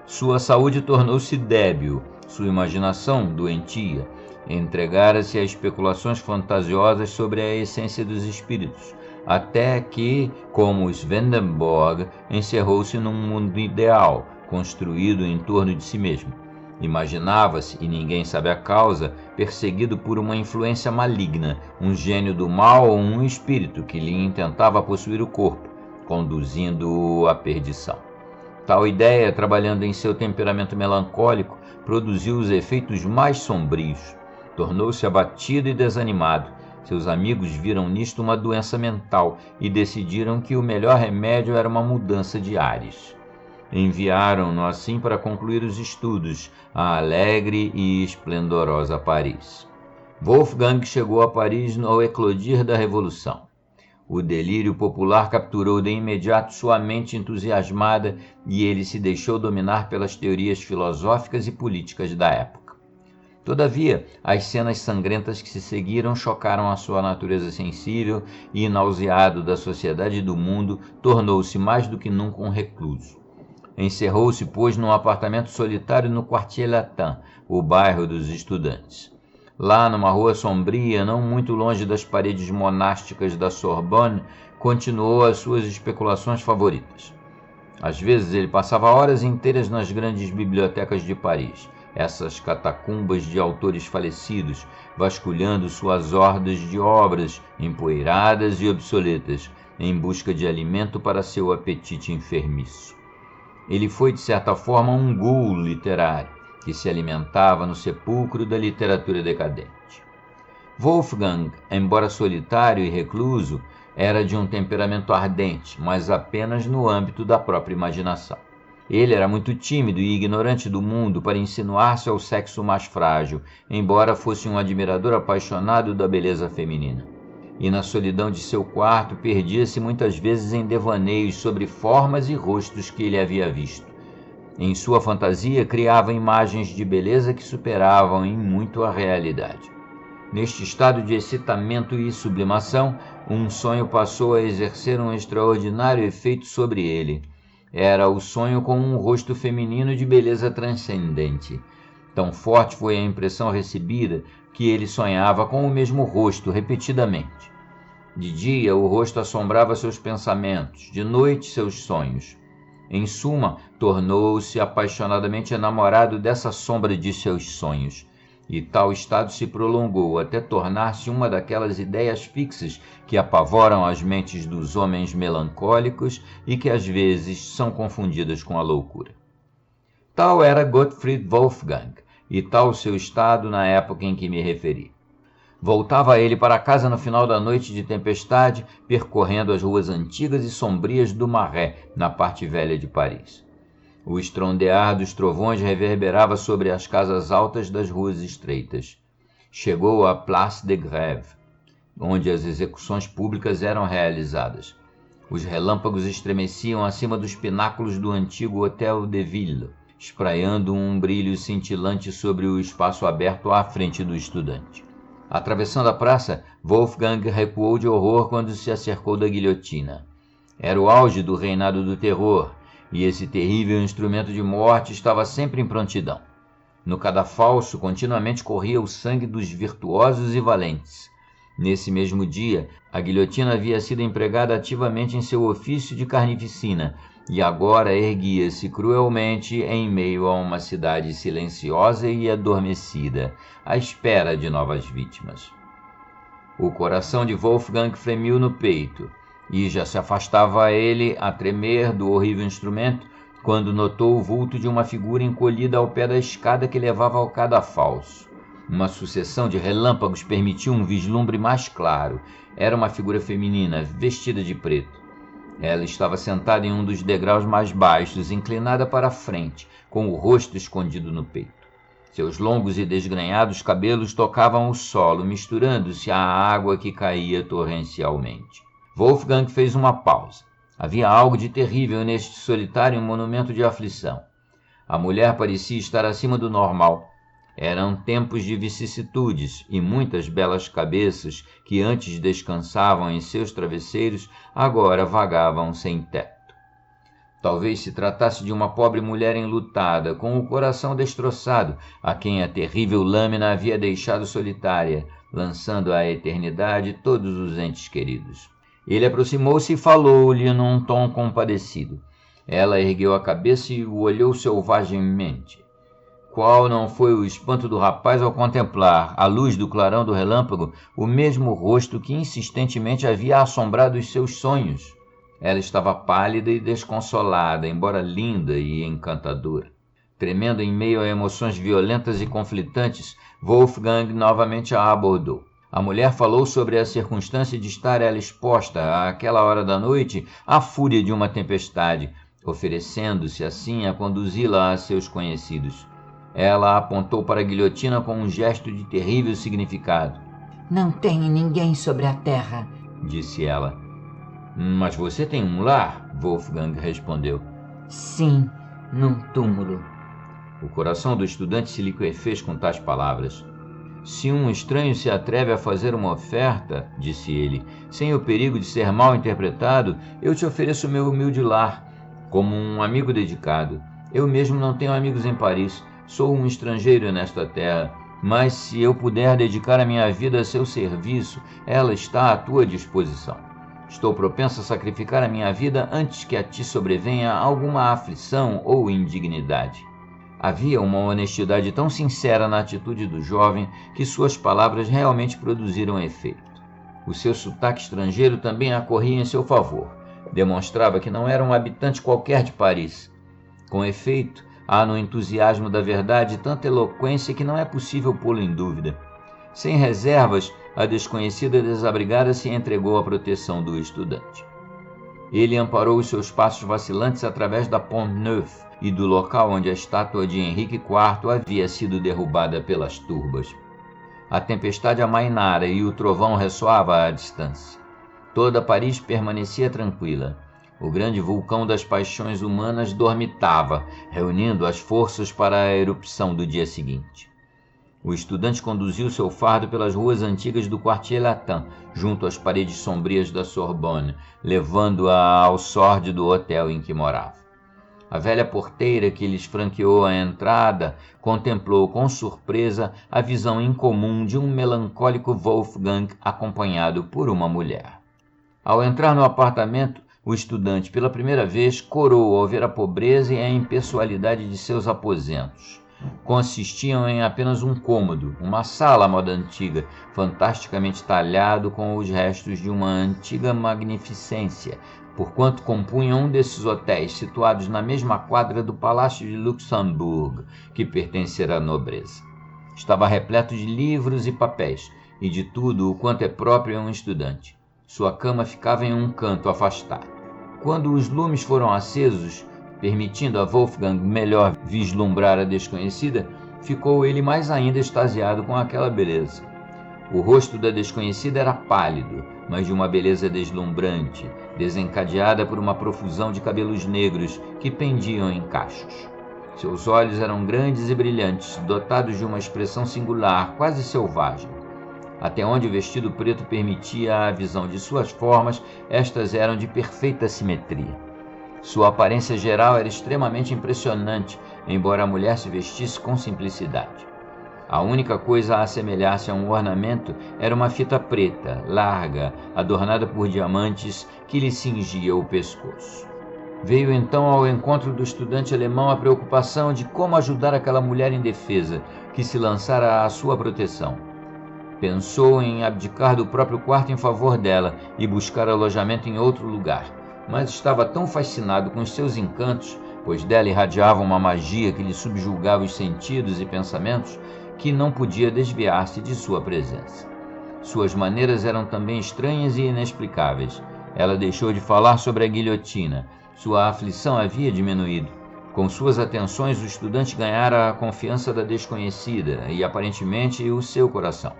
Sua saúde tornou-se débil, sua imaginação doentia, entregara-se a especulações fantasiosas sobre a essência dos espíritos, até que, como Swedenborg, encerrou-se num mundo ideal, construído em torno de si mesmo. Imaginava-se, e ninguém sabe a causa, perseguido por uma influência maligna, um gênio do mal ou um espírito que lhe intentava possuir o corpo, conduzindo-o à perdição. Tal ideia, trabalhando em seu temperamento melancólico, produziu os efeitos mais sombrios. Tornou-se abatido e desanimado. Seus amigos viram nisto uma doença mental e decidiram que o melhor remédio era uma mudança de ares. Enviaram-no assim para concluir os estudos à alegre e esplendorosa Paris. Wolfgang chegou a Paris ao eclodir da Revolução. O delírio popular capturou de imediato sua mente entusiasmada e ele se deixou dominar pelas teorias filosóficas e políticas da época. Todavia, as cenas sangrentas que se seguiram chocaram a sua natureza sensível e, nauseado da sociedade e do mundo, tornou-se mais do que nunca um recluso. Encerrou-se, pois, num apartamento solitário no Quartier Latin, o bairro dos estudantes. Lá, numa rua sombria, não muito longe das paredes monásticas da Sorbonne, continuou as suas especulações favoritas. Às vezes ele passava horas inteiras nas grandes bibliotecas de Paris, essas catacumbas de autores falecidos, vasculhando suas hordas de obras empoeiradas e obsoletas, em busca de alimento para seu apetite enfermiço. Ele foi, de certa forma, um ghoul literário, que se alimentava no sepulcro da literatura decadente. Wolfgang, embora solitário e recluso, era de um temperamento ardente, mas apenas no âmbito da própria imaginação. Ele era muito tímido e ignorante do mundo para insinuar-se ao sexo mais frágil, embora fosse um admirador apaixonado da beleza feminina. E na solidão de seu quarto perdia-se muitas vezes em devaneios sobre formas e rostos que ele havia visto. Em sua fantasia criava imagens de beleza que superavam em muito a realidade. Neste estado de excitamento e sublimação, um sonho passou a exercer um extraordinário efeito sobre ele. Era o sonho com um rosto feminino de beleza transcendente. Tão forte foi a impressão recebida que ele sonhava com o mesmo rosto repetidamente. De dia, o rosto assombrava seus pensamentos, de noite, seus sonhos. Em suma, tornou-se apaixonadamente enamorado dessa sombra de seus sonhos, e tal estado se prolongou até tornar-se uma daquelas ideias fixas que apavoram as mentes dos homens melancólicos e que às vezes são confundidas com a loucura. Tal era Gottfried Wolfgang, e tal seu estado na época em que me referi. Voltava ele para casa no final da noite de tempestade, percorrendo as ruas antigas e sombrias do Marais, na parte velha de Paris. O estrondear dos trovões reverberava sobre as casas altas das ruas estreitas. Chegou à Place de Grève, onde as execuções públicas eram realizadas. Os relâmpagos estremeciam acima dos pináculos do antigo Hôtel de Ville, espraiando um brilho cintilante sobre o espaço aberto à frente do estudante. Atravessando a praça, Wolfgang recuou de horror quando se acercou da guilhotina. Era o auge do reinado do terror, e esse terrível instrumento de morte estava sempre em prontidão. No cadafalso, continuamente corria o sangue dos virtuosos e valentes. Nesse mesmo dia, a guilhotina havia sido empregada ativamente em seu ofício de carnificina, e agora erguia-se cruelmente em meio a uma cidade silenciosa e adormecida, à espera de novas vítimas. O coração de Wolfgang fremiu no peito, e já se afastava ele a tremer do horrível instrumento, quando notou o vulto de uma figura encolhida ao pé da escada que levava ao cadafalso. Uma sucessão de relâmpagos permitiu um vislumbre mais claro. Era uma figura feminina, vestida de preto. Ela estava sentada em um dos degraus mais baixos, inclinada para a frente, com o rosto escondido no peito. Seus longos e desgrenhados cabelos tocavam o solo, misturando-se à água que caía torrencialmente. Wolfgang fez uma pausa. Havia algo de terrível neste solitário monumento de aflição. A mulher parecia estar acima do normal. Eram tempos de vicissitudes, e muitas belas cabeças que antes descansavam em seus travesseiros agora vagavam sem teto. Talvez se tratasse de uma pobre mulher enlutada, com o coração destroçado, a quem a terrível lâmina havia deixado solitária, lançando à eternidade todos os entes queridos. Ele aproximou-se e falou-lhe num tom compadecido. Ela ergueu a cabeça e o olhou selvagemmente. Qual não foi o espanto do rapaz ao contemplar, à luz do clarão do relâmpago, o mesmo rosto que insistentemente havia assombrado os seus sonhos? Ela estava pálida e desconsolada, embora linda e encantadora. Tremendo em meio a emoções violentas e conflitantes, Wolfgang novamente a abordou. A mulher falou sobre a circunstância de estar ela exposta, àquela hora da noite, à fúria de uma tempestade, oferecendo-se assim a conduzi-la a seus conhecidos. Ela apontou para a guilhotina com um gesto de terrível significado. Não tem ninguém sobre a terra, disse ela. Mas você tem um lar? Wolfgang respondeu. Sim, num túmulo. O coração do estudante se liquefez com tais palavras. Se um estranho se atreve a fazer uma oferta, disse ele, sem o perigo de ser mal interpretado, eu te ofereço meu humilde lar, como um amigo dedicado. Eu mesmo não tenho amigos em Paris, sou um estrangeiro nesta terra, mas se eu puder dedicar a minha vida a seu serviço, ela está à tua disposição. Estou propenso a sacrificar a minha vida antes que a ti sobrevenha alguma aflição ou indignidade. Havia uma honestidade tão sincera na atitude do jovem que suas palavras realmente produziram efeito. O seu sotaque estrangeiro também acorria em seu favor. Demonstrava que não era um habitante qualquer de Paris. Com efeito, há no entusiasmo da verdade tanta eloquência que não é possível pô-lo em dúvida. Sem reservas, a desconhecida desabrigada se entregou à proteção do estudante. Ele amparou os seus passos vacilantes através da Pont Neuf e do local onde a estátua de Henrique IV havia sido derrubada pelas turbas. A tempestade amainara e o trovão ressoava à distância. Toda Paris permanecia tranquila. O grande vulcão das paixões humanas dormitava, reunindo as forças para a erupção do dia seguinte. O estudante conduziu seu fardo pelas ruas antigas do Quartier Latin, junto às paredes sombrias da Sorbonne, levando-a ao sórdido hotel em que morava. A velha porteira que lhes franqueou a entrada contemplou com surpresa a visão incomum de um melancólico Wolfgang acompanhado por uma mulher. Ao entrar no apartamento, o estudante pela primeira vez corou ao ver a pobreza e a impessoalidade de seus aposentos. Consistiam em apenas um cômodo, uma sala à moda antiga, fantasticamente talhado com os restos de uma antiga magnificência, porquanto compunham um desses hotéis situados na mesma quadra do Palácio de Luxemburgo, que pertencera à nobreza. Estava repleto de livros e papéis, e de tudo o quanto é próprio a um estudante. Sua cama ficava em um canto afastado. Quando os lumes foram acesos, permitindo a Wolfgang melhor vislumbrar a desconhecida, ficou ele mais ainda extasiado com aquela beleza. O rosto da desconhecida era pálido, mas de uma beleza deslumbrante, desencadeada por uma profusão de cabelos negros que pendiam em cachos. Seus olhos eram grandes e brilhantes, dotados de uma expressão singular, quase selvagem. Até onde o vestido preto permitia a visão de suas formas, estas eram de perfeita simetria. Sua aparência geral era extremamente impressionante, embora a mulher se vestisse com simplicidade. A única coisa a assemelhar-se a um ornamento era uma fita preta, larga, adornada por diamantes, que lhe cingia o pescoço. Veio então ao encontro do estudante alemão a preocupação de como ajudar aquela mulher indefesa, que se lançara à sua proteção. Pensou em abdicar do próprio quarto em favor dela e buscar alojamento em outro lugar, mas estava tão fascinado com os seus encantos, pois dela irradiava uma magia que lhe subjugava os sentidos e pensamentos, que não podia desviar-se de sua presença. Suas maneiras eram também estranhas e inexplicáveis. Ela deixou de falar sobre a guilhotina. Sua aflição havia diminuído. Com suas atenções, o estudante ganhara a confiança da desconhecida e, aparentemente, o seu coração.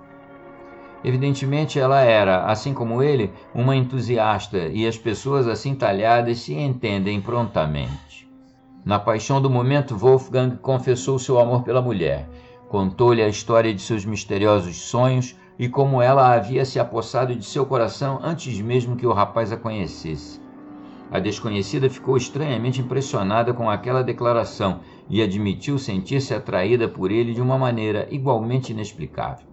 Evidentemente, ela era, assim como ele, uma entusiasta, e as pessoas assim talhadas se entendem prontamente. Na paixão do momento, Wolfgang confessou seu amor pela mulher. Contou-lhe a história de seus misteriosos sonhos e como ela havia se apossado de seu coração antes mesmo que o rapaz a conhecesse. A desconhecida ficou estranhamente impressionada com aquela declaração e admitiu sentir-se atraída por ele de uma maneira igualmente inexplicável.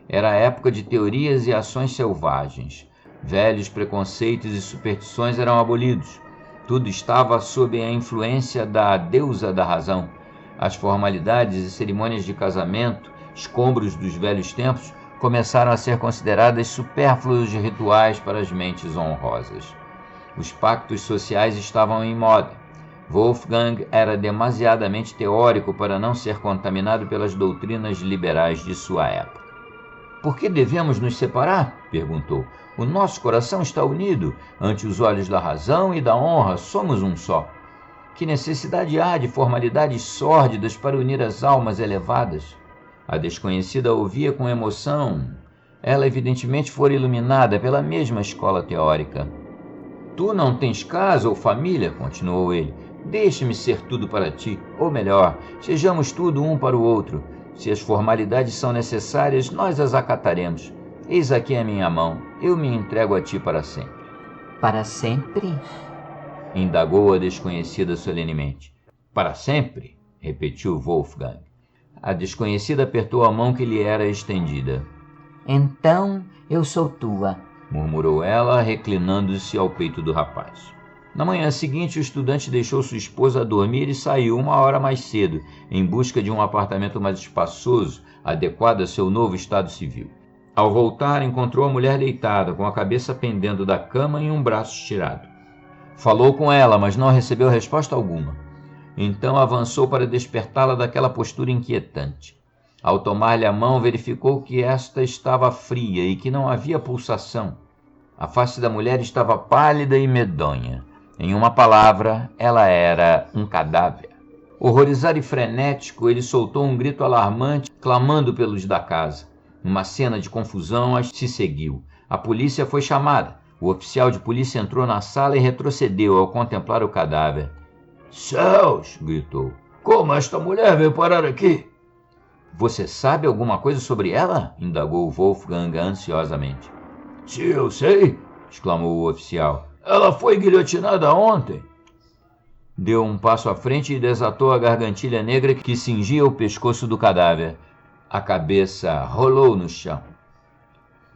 Era a época de teorias e ações selvagens. Velhos preconceitos e superstições eram abolidos. Tudo estava sob a influência da deusa da razão. As formalidades e cerimônias de casamento, escombros dos velhos tempos, começaram a ser consideradas supérfluos rituais para as mentes honrosas. Os pactos sociais estavam em moda. Wolfgang era demasiadamente teórico para não ser contaminado pelas doutrinas liberais de sua época. Por que devemos nos separar? Perguntou. O nosso coração está unido. Ante os olhos da razão e da honra, somos um só. Que necessidade há de formalidades sórdidas para unir as almas elevadas? A desconhecida ouvia com emoção. Ela evidentemente fora iluminada pela mesma escola teórica. Tu não tens casa ou família, continuou ele. Deixe-me ser tudo para ti, ou melhor, sejamos tudo um para o outro. Se as formalidades são necessárias, nós as acataremos. Eis aqui a minha mão, eu me entrego a ti para sempre. Para sempre? Indagou a desconhecida solenemente. Para sempre? Repetiu Wolfgang. A desconhecida apertou a mão que lhe era estendida. Então eu sou tua, murmurou ela, reclinando-se ao peito do rapaz. Na manhã seguinte, o estudante deixou sua esposa dormir e saiu 1 hora mais cedo, em busca de um apartamento mais espaçoso, adequado a seu novo estado civil. Ao voltar, encontrou a mulher deitada, com a cabeça pendendo da cama e um braço estirado. Falou com ela, mas não recebeu resposta alguma. Então avançou para despertá-la daquela postura inquietante. Ao tomar-lhe a mão, verificou que esta estava fria e que não havia pulsação. A face da mulher estava pálida e medonha. Em uma palavra, ela era um cadáver. Horrorizado e frenético, ele soltou um grito alarmante, clamando pelos da casa. Uma cena de confusão se seguiu. A polícia foi chamada. O oficial de polícia entrou na sala e retrocedeu ao contemplar o cadáver. Céus! Gritou. Como esta mulher veio parar aqui? Você sabe alguma coisa sobre ela? Indagou Wolfgang ansiosamente. Se eu sei, exclamou o oficial. Ela foi guilhotinada ontem. Deu um passo à frente e desatou a gargantilha negra que cingia o pescoço do cadáver. A cabeça rolou no chão.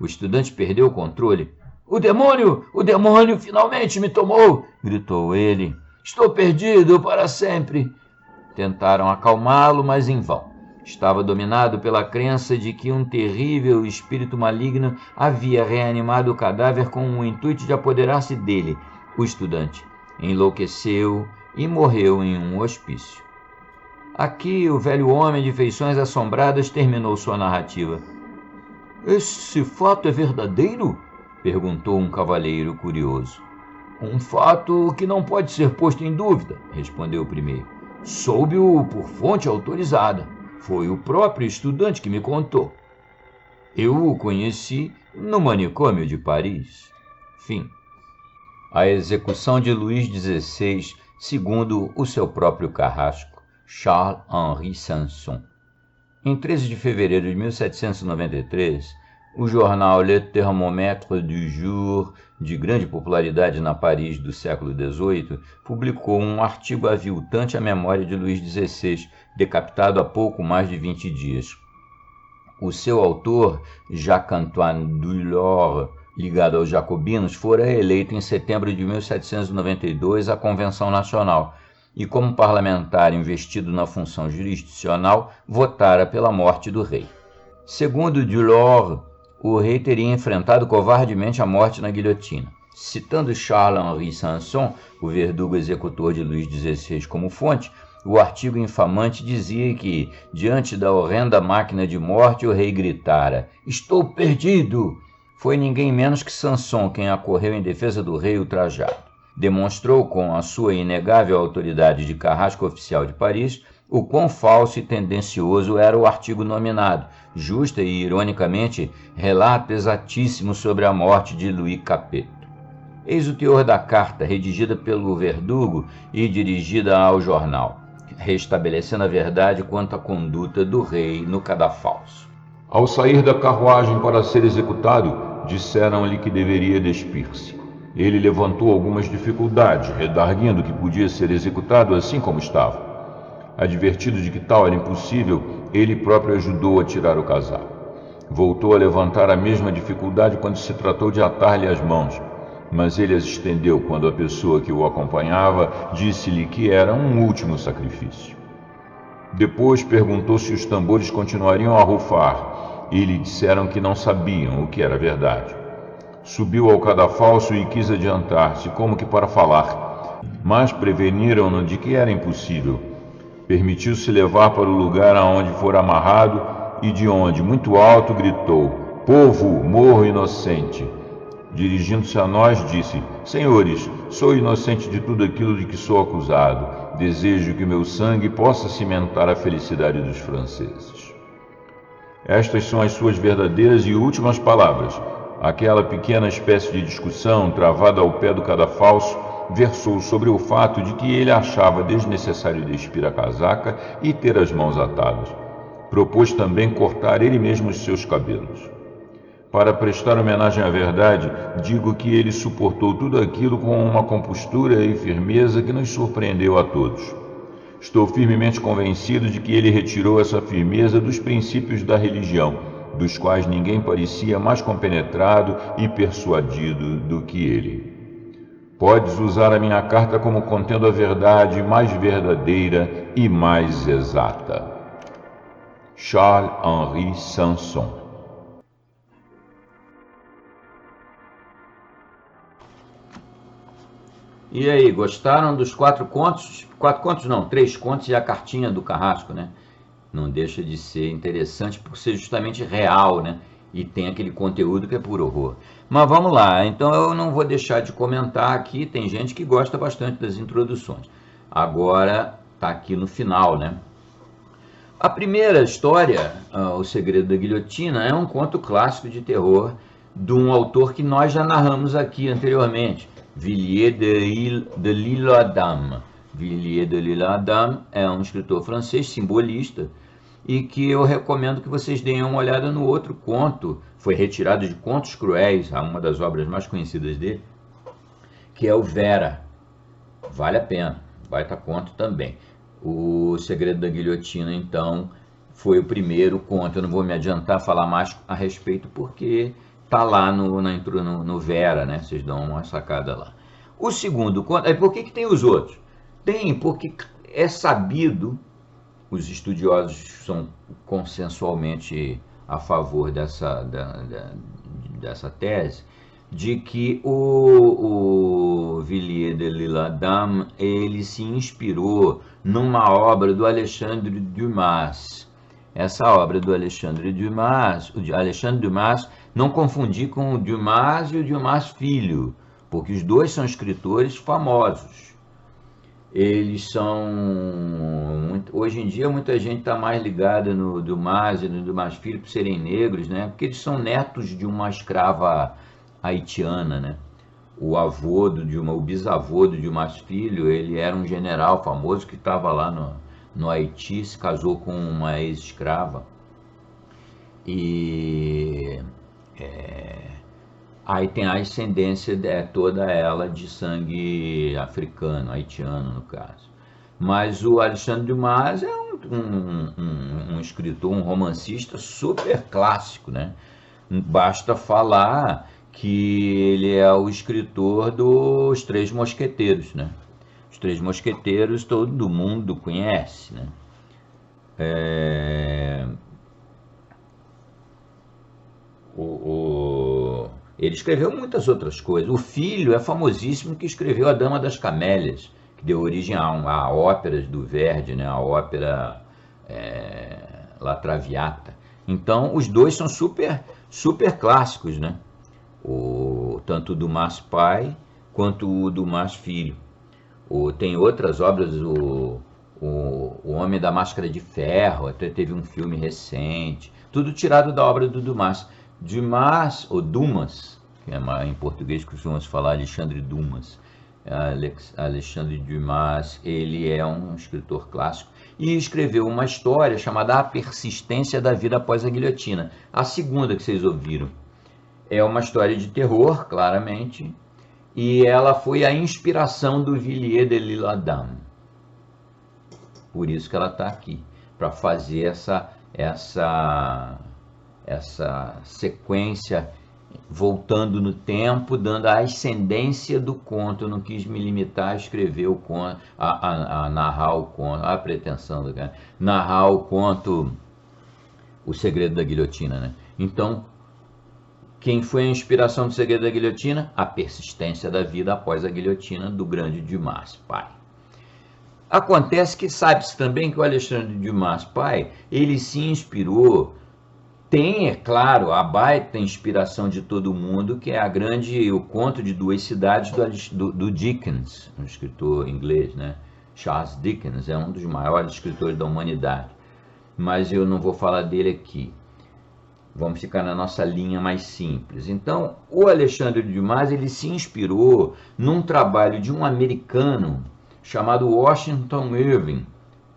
O estudante perdeu o controle. O demônio finalmente me tomou! Gritou ele. Estou perdido para sempre. Tentaram acalmá-lo, mas em vão. Estava dominado pela crença de que um terrível espírito maligno havia reanimado o cadáver com o intuito de apoderar-se dele. O estudante enlouqueceu e morreu em um hospício. Aqui, o velho homem de feições assombradas terminou sua narrativa. Esse fato é verdadeiro? Perguntou um cavalheiro curioso. Um fato que não pode ser posto em dúvida, respondeu o primeiro. Soube-o por fonte autorizada. Foi o próprio estudante que me contou. Eu o conheci no manicômio de Paris. Fim. A execução de Luís XVI, segundo o seu próprio carrasco, Charles-Henri Sanson. Em 13 de fevereiro de 1793, o jornal Le Thermomètre du Jour, de grande popularidade na Paris do século XVIII, publicou um artigo aviltante à memória de Luís XVI, decapitado há pouco mais de 20 dias. O seu autor, Jacques-Antoine Dullor, ligado aos jacobinos, fora eleito em setembro de 1792 à Convenção Nacional e, como parlamentar investido na função jurisdicional, votara pela morte do rei. Segundo Dullor, o rei teria enfrentado covardemente a morte na guilhotina. Citando Charles-Henri Sanson, o verdugo executor de Luís XVI como fonte, O artigo infamante dizia que, diante da horrenda máquina de morte, o rei gritara: "Estou perdido!" Foi ninguém menos que Sanson quem acorreu em defesa do rei ultrajado. Demonstrou com a sua inegável autoridade de carrasco oficial de Paris o quão falso e tendencioso era o artigo nominado, justa e ironicamente relato exatíssimo sobre a morte de Louis Capet. Eis o teor da carta, redigida pelo verdugo e dirigida ao jornal, restabelecendo a verdade quanto à conduta do rei no cadafalso. Ao sair da carruagem para ser executado, disseram-lhe que deveria despir-se. Ele levantou algumas dificuldades, redarguindo que podia ser executado assim como estava. Advertido de que tal era impossível, ele próprio ajudou a tirar o casaco. Voltou a levantar a mesma dificuldade quando se tratou de atar-lhe as mãos, mas ele as estendeu quando a pessoa que o acompanhava disse-lhe que era um último sacrifício. Depois perguntou se os tambores continuariam a rufar, e lhe disseram que não sabiam, o que era verdade. Subiu ao cadafalso e quis adiantar-se, como que para falar, mas preveniram-no de que era impossível. Permitiu-se levar para o lugar aonde fora amarrado e de onde, muito alto, gritou: "Povo, morro inocente!" Dirigindo-se a nós, disse: "Senhores, sou inocente de tudo aquilo de que sou acusado. Desejo que meu sangue possa cimentar a felicidade dos franceses." Estas são as suas verdadeiras e últimas palavras. Aquela pequena espécie de discussão, travada ao pé do cadafalso, versou sobre o fato de que ele achava desnecessário despir a casaca e ter as mãos atadas. Propôs também cortar ele mesmo os seus cabelos. Para prestar homenagem à verdade, digo que ele suportou tudo aquilo com uma compostura e firmeza que nos surpreendeu a todos. Estou firmemente convencido de que ele retirou essa firmeza dos princípios da religião, dos quais ninguém parecia mais compenetrado e persuadido do que ele. Podes usar a minha carta como contendo a verdade mais verdadeira e mais exata. Charles-Henri Sanson. E aí, gostaram dos 4 contos? 4 contos não, 3 contos e a cartinha do Carrasco, né? Não deixa de ser interessante por ser justamente real, né? E tem aquele conteúdo que é puro horror. Mas vamos lá, então eu não vou deixar de comentar aqui, tem gente que gosta bastante das introduções. Agora tá aqui no final, né? A primeira história, O Segredo da Guilhotina, é um conto clássico de terror de um autor que nós já narramos aqui anteriormente, Villiers de l'Isle-Adam. Villiers de l'Isle-Adam é um escritor francês, simbolista, e que eu recomendo que vocês deem uma olhada no outro conto, foi retirado de Contos Cruéis, uma das obras mais conhecidas dele, que é o Vera. Vale a pena, baita conto também. O Segredo da Guilhotina, então, foi o primeiro conto. Eu não vou me adiantar a falar mais a respeito, porque tá lá no Vera, né? Vocês dão uma sacada lá. O segundo conto... Por que tem os outros? Tem, porque é sabido, os estudiosos são consensualmente a favor dessa tese, de que o Villiers de l'Isle-Adam, ele se inspirou numa obra do Alexandre Dumas. Essa obra do Alexandre Dumas, não confundir com o Dumas e o Dumas Filho, porque os dois são escritores famosos. Eles são... Hoje em dia muita gente está mais ligada no Dumas e no Dumas Filho por serem negros, né? Porque eles são netos de uma escrava haitiana, né? O bisavô do Dumas Filho, ele era um general famoso que estava lá no Haiti, se casou com uma ex-escrava. E aí tem a ascendência toda ela de sangue africano, haitiano no caso. Mas o Alexandre Dumas é um escritor, um romancista super clássico, né? Basta falar que ele é o escritor dos Três Mosqueteiros, né? Os Três Mosqueteiros todo mundo conhece, né? Ele escreveu muitas outras coisas. O filho é famosíssimo, que escreveu A Dama das Camélias, que deu origem a óperas do Verdi, né? A ópera La Traviata. Então, os dois são super clássicos, né? Tanto o Dumas pai quanto o Dumas filho. Tem outras obras, o Homem da Máscara de Ferro, até teve um filme recente, tudo tirado da obra do Dumas. Dumas, ou Dumas, que em português costumamos falar Alexandre Dumas. Alexandre Dumas, ele é um escritor clássico e escreveu uma história chamada A Persistência da Vida Após a Guilhotina. A segunda que vocês ouviram é uma história de terror, claramente, e ela foi a inspiração do Villiers de l'Isle-Adam. Por isso que ela está aqui, para fazer essa sequência voltando no tempo, dando a ascendência do conto. Eu não quis me limitar a escrever o conto, a narrar o conto, a pretensão do cara, narrar o conto O Segredo da Guilhotina, né? Então, quem foi a inspiração do Segredo da Guilhotina? A persistência da vida após a guilhotina do grande Dumas pai. Acontece que sabe-se também que o Alexandre Dumas pai, ele se inspirou. Tem, é claro, a baita inspiração de todo mundo, que é o Conto de Duas Cidades do Dickens, um escritor inglês, né? Charles Dickens é um dos maiores escritores da humanidade, mas eu não vou falar dele aqui. Vamos ficar na nossa linha mais simples. Então, o Alexandre Dumas, ele se inspirou num trabalho de um americano chamado Washington Irving.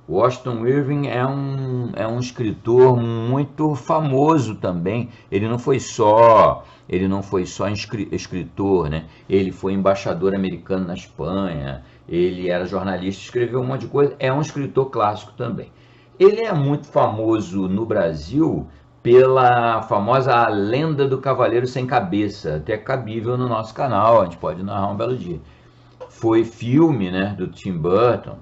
Washington Irving é um escritor muito famoso também. Ele não foi só escritor, né? Ele foi embaixador americano na Espanha, ele era jornalista, escreveu um monte de coisa, é um escritor clássico também. Ele é muito famoso no Brasil pela famosa A Lenda do Cavaleiro Sem Cabeça, até cabível no nosso canal, a gente pode narrar um belo dia. Foi filme, né, do Tim Burton,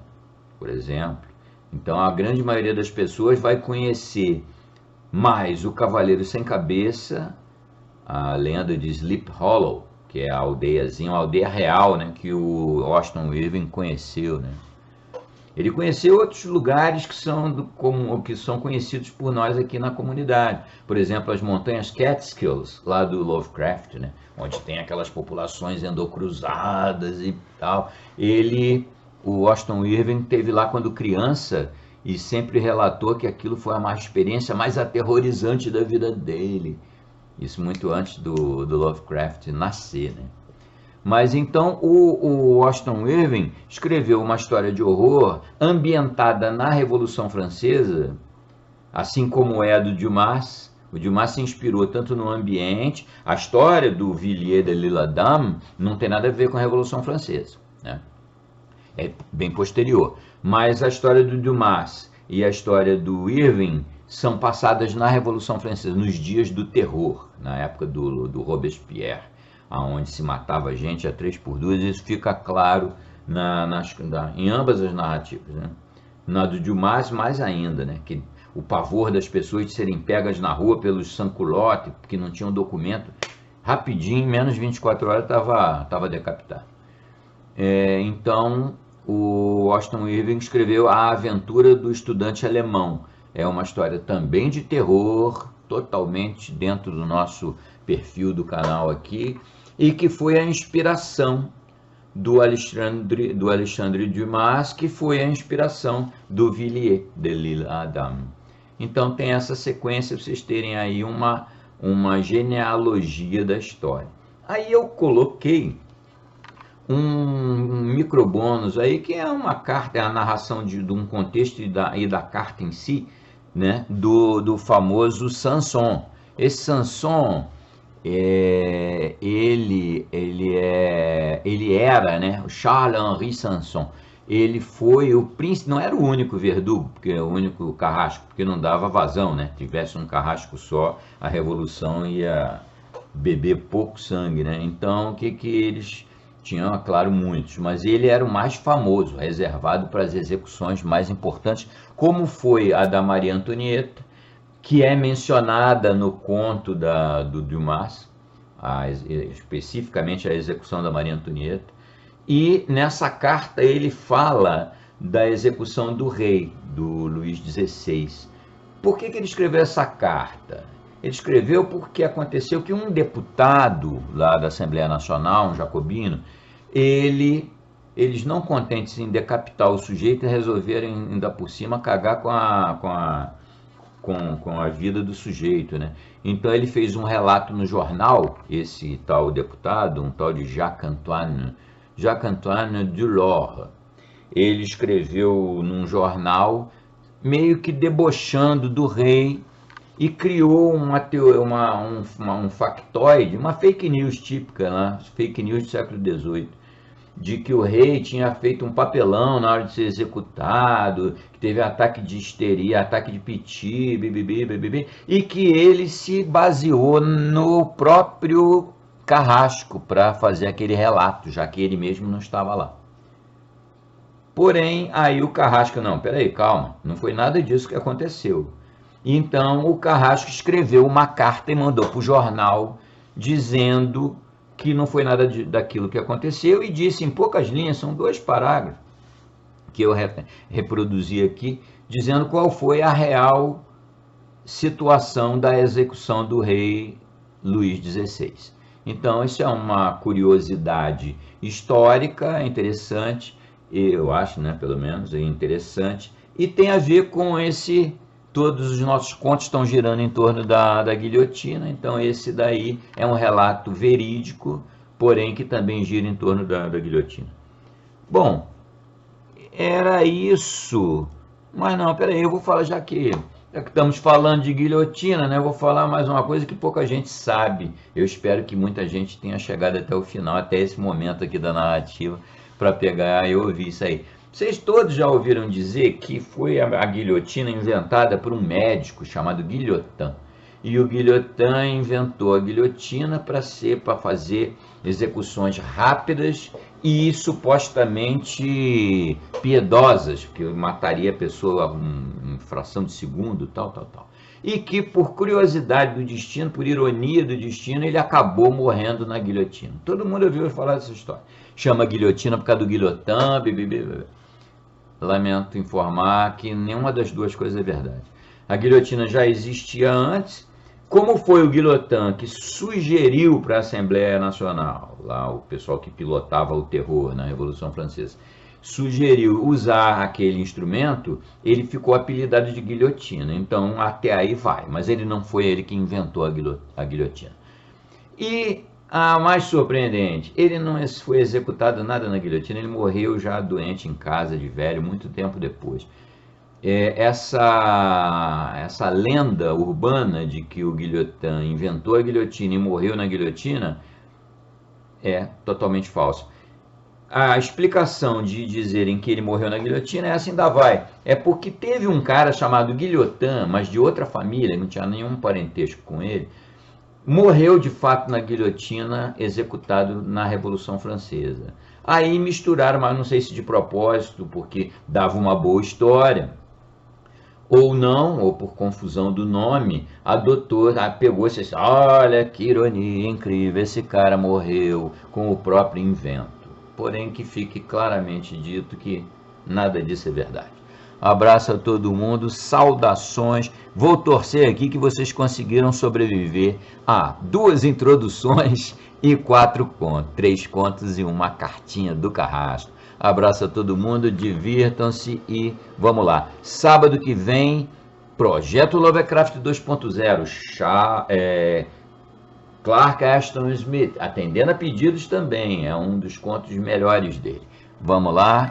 por exemplo. Então a grande maioria das pessoas vai conhecer mais o Cavaleiro Sem Cabeça, a lenda de Sleep Hollow, que é a aldeiazinha, uma aldeia real, né, que o Washington Irving conheceu, né. Ele conheceu outros lugares que são conhecidos por nós aqui na comunidade. Por exemplo, as montanhas Catskills, lá do Lovecraft, né, onde tem aquelas populações endocruzadas e tal. O Washington Irving esteve lá quando criança e sempre relatou que aquilo foi a experiência mais aterrorizante da vida dele. Isso muito antes do Lovecraft nascer, né? Mas então o Washington Irving escreveu uma história de horror ambientada na Revolução Francesa, assim como é a do Dumas. O Dumas se inspirou tanto no ambiente. A história do Villiers de l'Isle-Adam não tem nada a ver com a Revolução Francesa, né? É bem posterior. Mas a história do Dumas e a história do Irving são passadas na Revolução Francesa, nos dias do terror, na época do Robespierre, onde se matava gente a 3x2. Isso fica claro em ambas as narrativas, né? Na do Dumas, mais ainda, né? Que o pavor das pessoas de serem pegas na rua pelos sans-culottes, que não tinham documento, rapidinho, em menos de 24 horas, estava decapitado. Então, o Washington Irving escreveu A Aventura do Estudante Alemão. É uma história também de terror, totalmente dentro do nosso perfil do canal aqui, e que foi a inspiração do Alexandre Dumas, que foi a inspiração do Villiers de l'Isle-Adam. Então tem essa sequência para vocês terem aí uma genealogia da história. Aí eu coloquei um microbônus aí, que é uma carta, é a narração de um contexto e da carta em si, né, do famoso Sanson. Esse Sanson, ele era, né, o Charles-Henri Sanson. Ele foi o príncipe, não era o único verdugo, porque é o único carrasco, porque não dava vazão, né? Tivesse um carrasco só, a revolução ia beber pouco sangue, né? Então, o que eles tinham, claro, muitos, mas ele era o mais famoso, reservado para as execuções mais importantes, como foi a da Maria Antonieta, que é mencionada no conto do Dumas, especificamente a execução da Maria Antonieta, E nessa carta ele fala da execução do rei, do Luís XVI. Por que ele escreveu essa carta? Ele escreveu porque aconteceu que um deputado lá da Assembleia Nacional, um jacobino, eles não contentes em decapitar o sujeito, resolveram ainda por cima cagar com a vida do sujeito, né? Então ele fez um relato no jornal, esse tal deputado, um tal de Jacques-Antoine Delors. Ele escreveu num jornal meio que debochando do rei e criou um factoide, uma fake news típica, né? Fake news do século XVIII, de que o rei tinha feito um papelão na hora de ser executado, que teve ataque de histeria, ataque de piti, bibibi, e que ele se baseou no próprio Carrasco para fazer aquele relato, já que ele mesmo não estava lá. Porém, aí o Carrasco, não, peraí, calma, não foi nada disso que aconteceu. Então o Carrasco escreveu uma carta e mandou para o jornal dizendo que não foi nada daquilo que aconteceu, e disse em poucas linhas, são 2 parágrafos, que eu reproduzi aqui, dizendo qual foi a real situação da execução do rei Luís XVI. Então, isso é uma curiosidade histórica, interessante, eu acho, né, pelo menos, é interessante, e tem a ver com todos os nossos contos estão girando em torno da guilhotina, então esse daí é um relato verídico, porém que também gira em torno da guilhotina. Bom, era isso, mas não, peraí, eu vou falar, já que estamos falando de guilhotina, né, eu vou falar mais uma coisa que pouca gente sabe, eu espero que muita gente tenha chegado até o final, até esse momento aqui da narrativa, para pegar e ouvir isso aí. Vocês todos já ouviram dizer que foi a guilhotina inventada por um médico chamado Guillotin. E o Guillotin inventou a guilhotina para fazer execuções rápidas e supostamente piedosas, porque mataria a pessoa em fração de segundo, tal. E que, por curiosidade do destino, por ironia do destino, ele acabou morrendo na guilhotina. Todo mundo ouviu falar dessa história. Chama guilhotina por causa do Guillotin, Lamento informar que nenhuma das duas coisas é verdade. A guilhotina já existia antes. Como foi o Guillotin que sugeriu para a Assembleia Nacional, lá o pessoal que pilotava o terror na Revolução Francesa, sugeriu usar aquele instrumento, ele ficou apelidado de guilhotina. Então até aí vai, mas ele não foi ele que inventou a guilhotina. E a mais surpreendente, ele não foi executado nada na guilhotina, ele morreu já doente em casa, de velho, muito tempo depois. Essa lenda urbana de que o Guillotin inventou a guilhotina e morreu na guilhotina é totalmente falsa. A explicação de dizerem que ele morreu na guilhotina é essa, ainda vai. É porque teve um cara chamado Guillotin, mas de outra família, não tinha nenhum parentesco com ele, morreu de fato na guilhotina, executado na Revolução Francesa. Aí misturaram, mas não sei se de propósito, porque dava uma boa história, ou não, ou por confusão do nome, pegou-se assim, olha que ironia incrível, esse cara morreu com o próprio invento. Porém que fique claramente dito que nada disso é verdade. Abraço a todo mundo, saudações. Vou torcer aqui que vocês conseguiram sobreviver a 2 introduções e 4 contos, 3 contos e uma cartinha do Carrasco. Abraço a todo mundo, divirtam-se e vamos lá. Sábado que vem, Projeto Lovecraft 2.0, Clark Ashton Smith, atendendo a pedidos também, é um dos contos melhores dele. Vamos lá.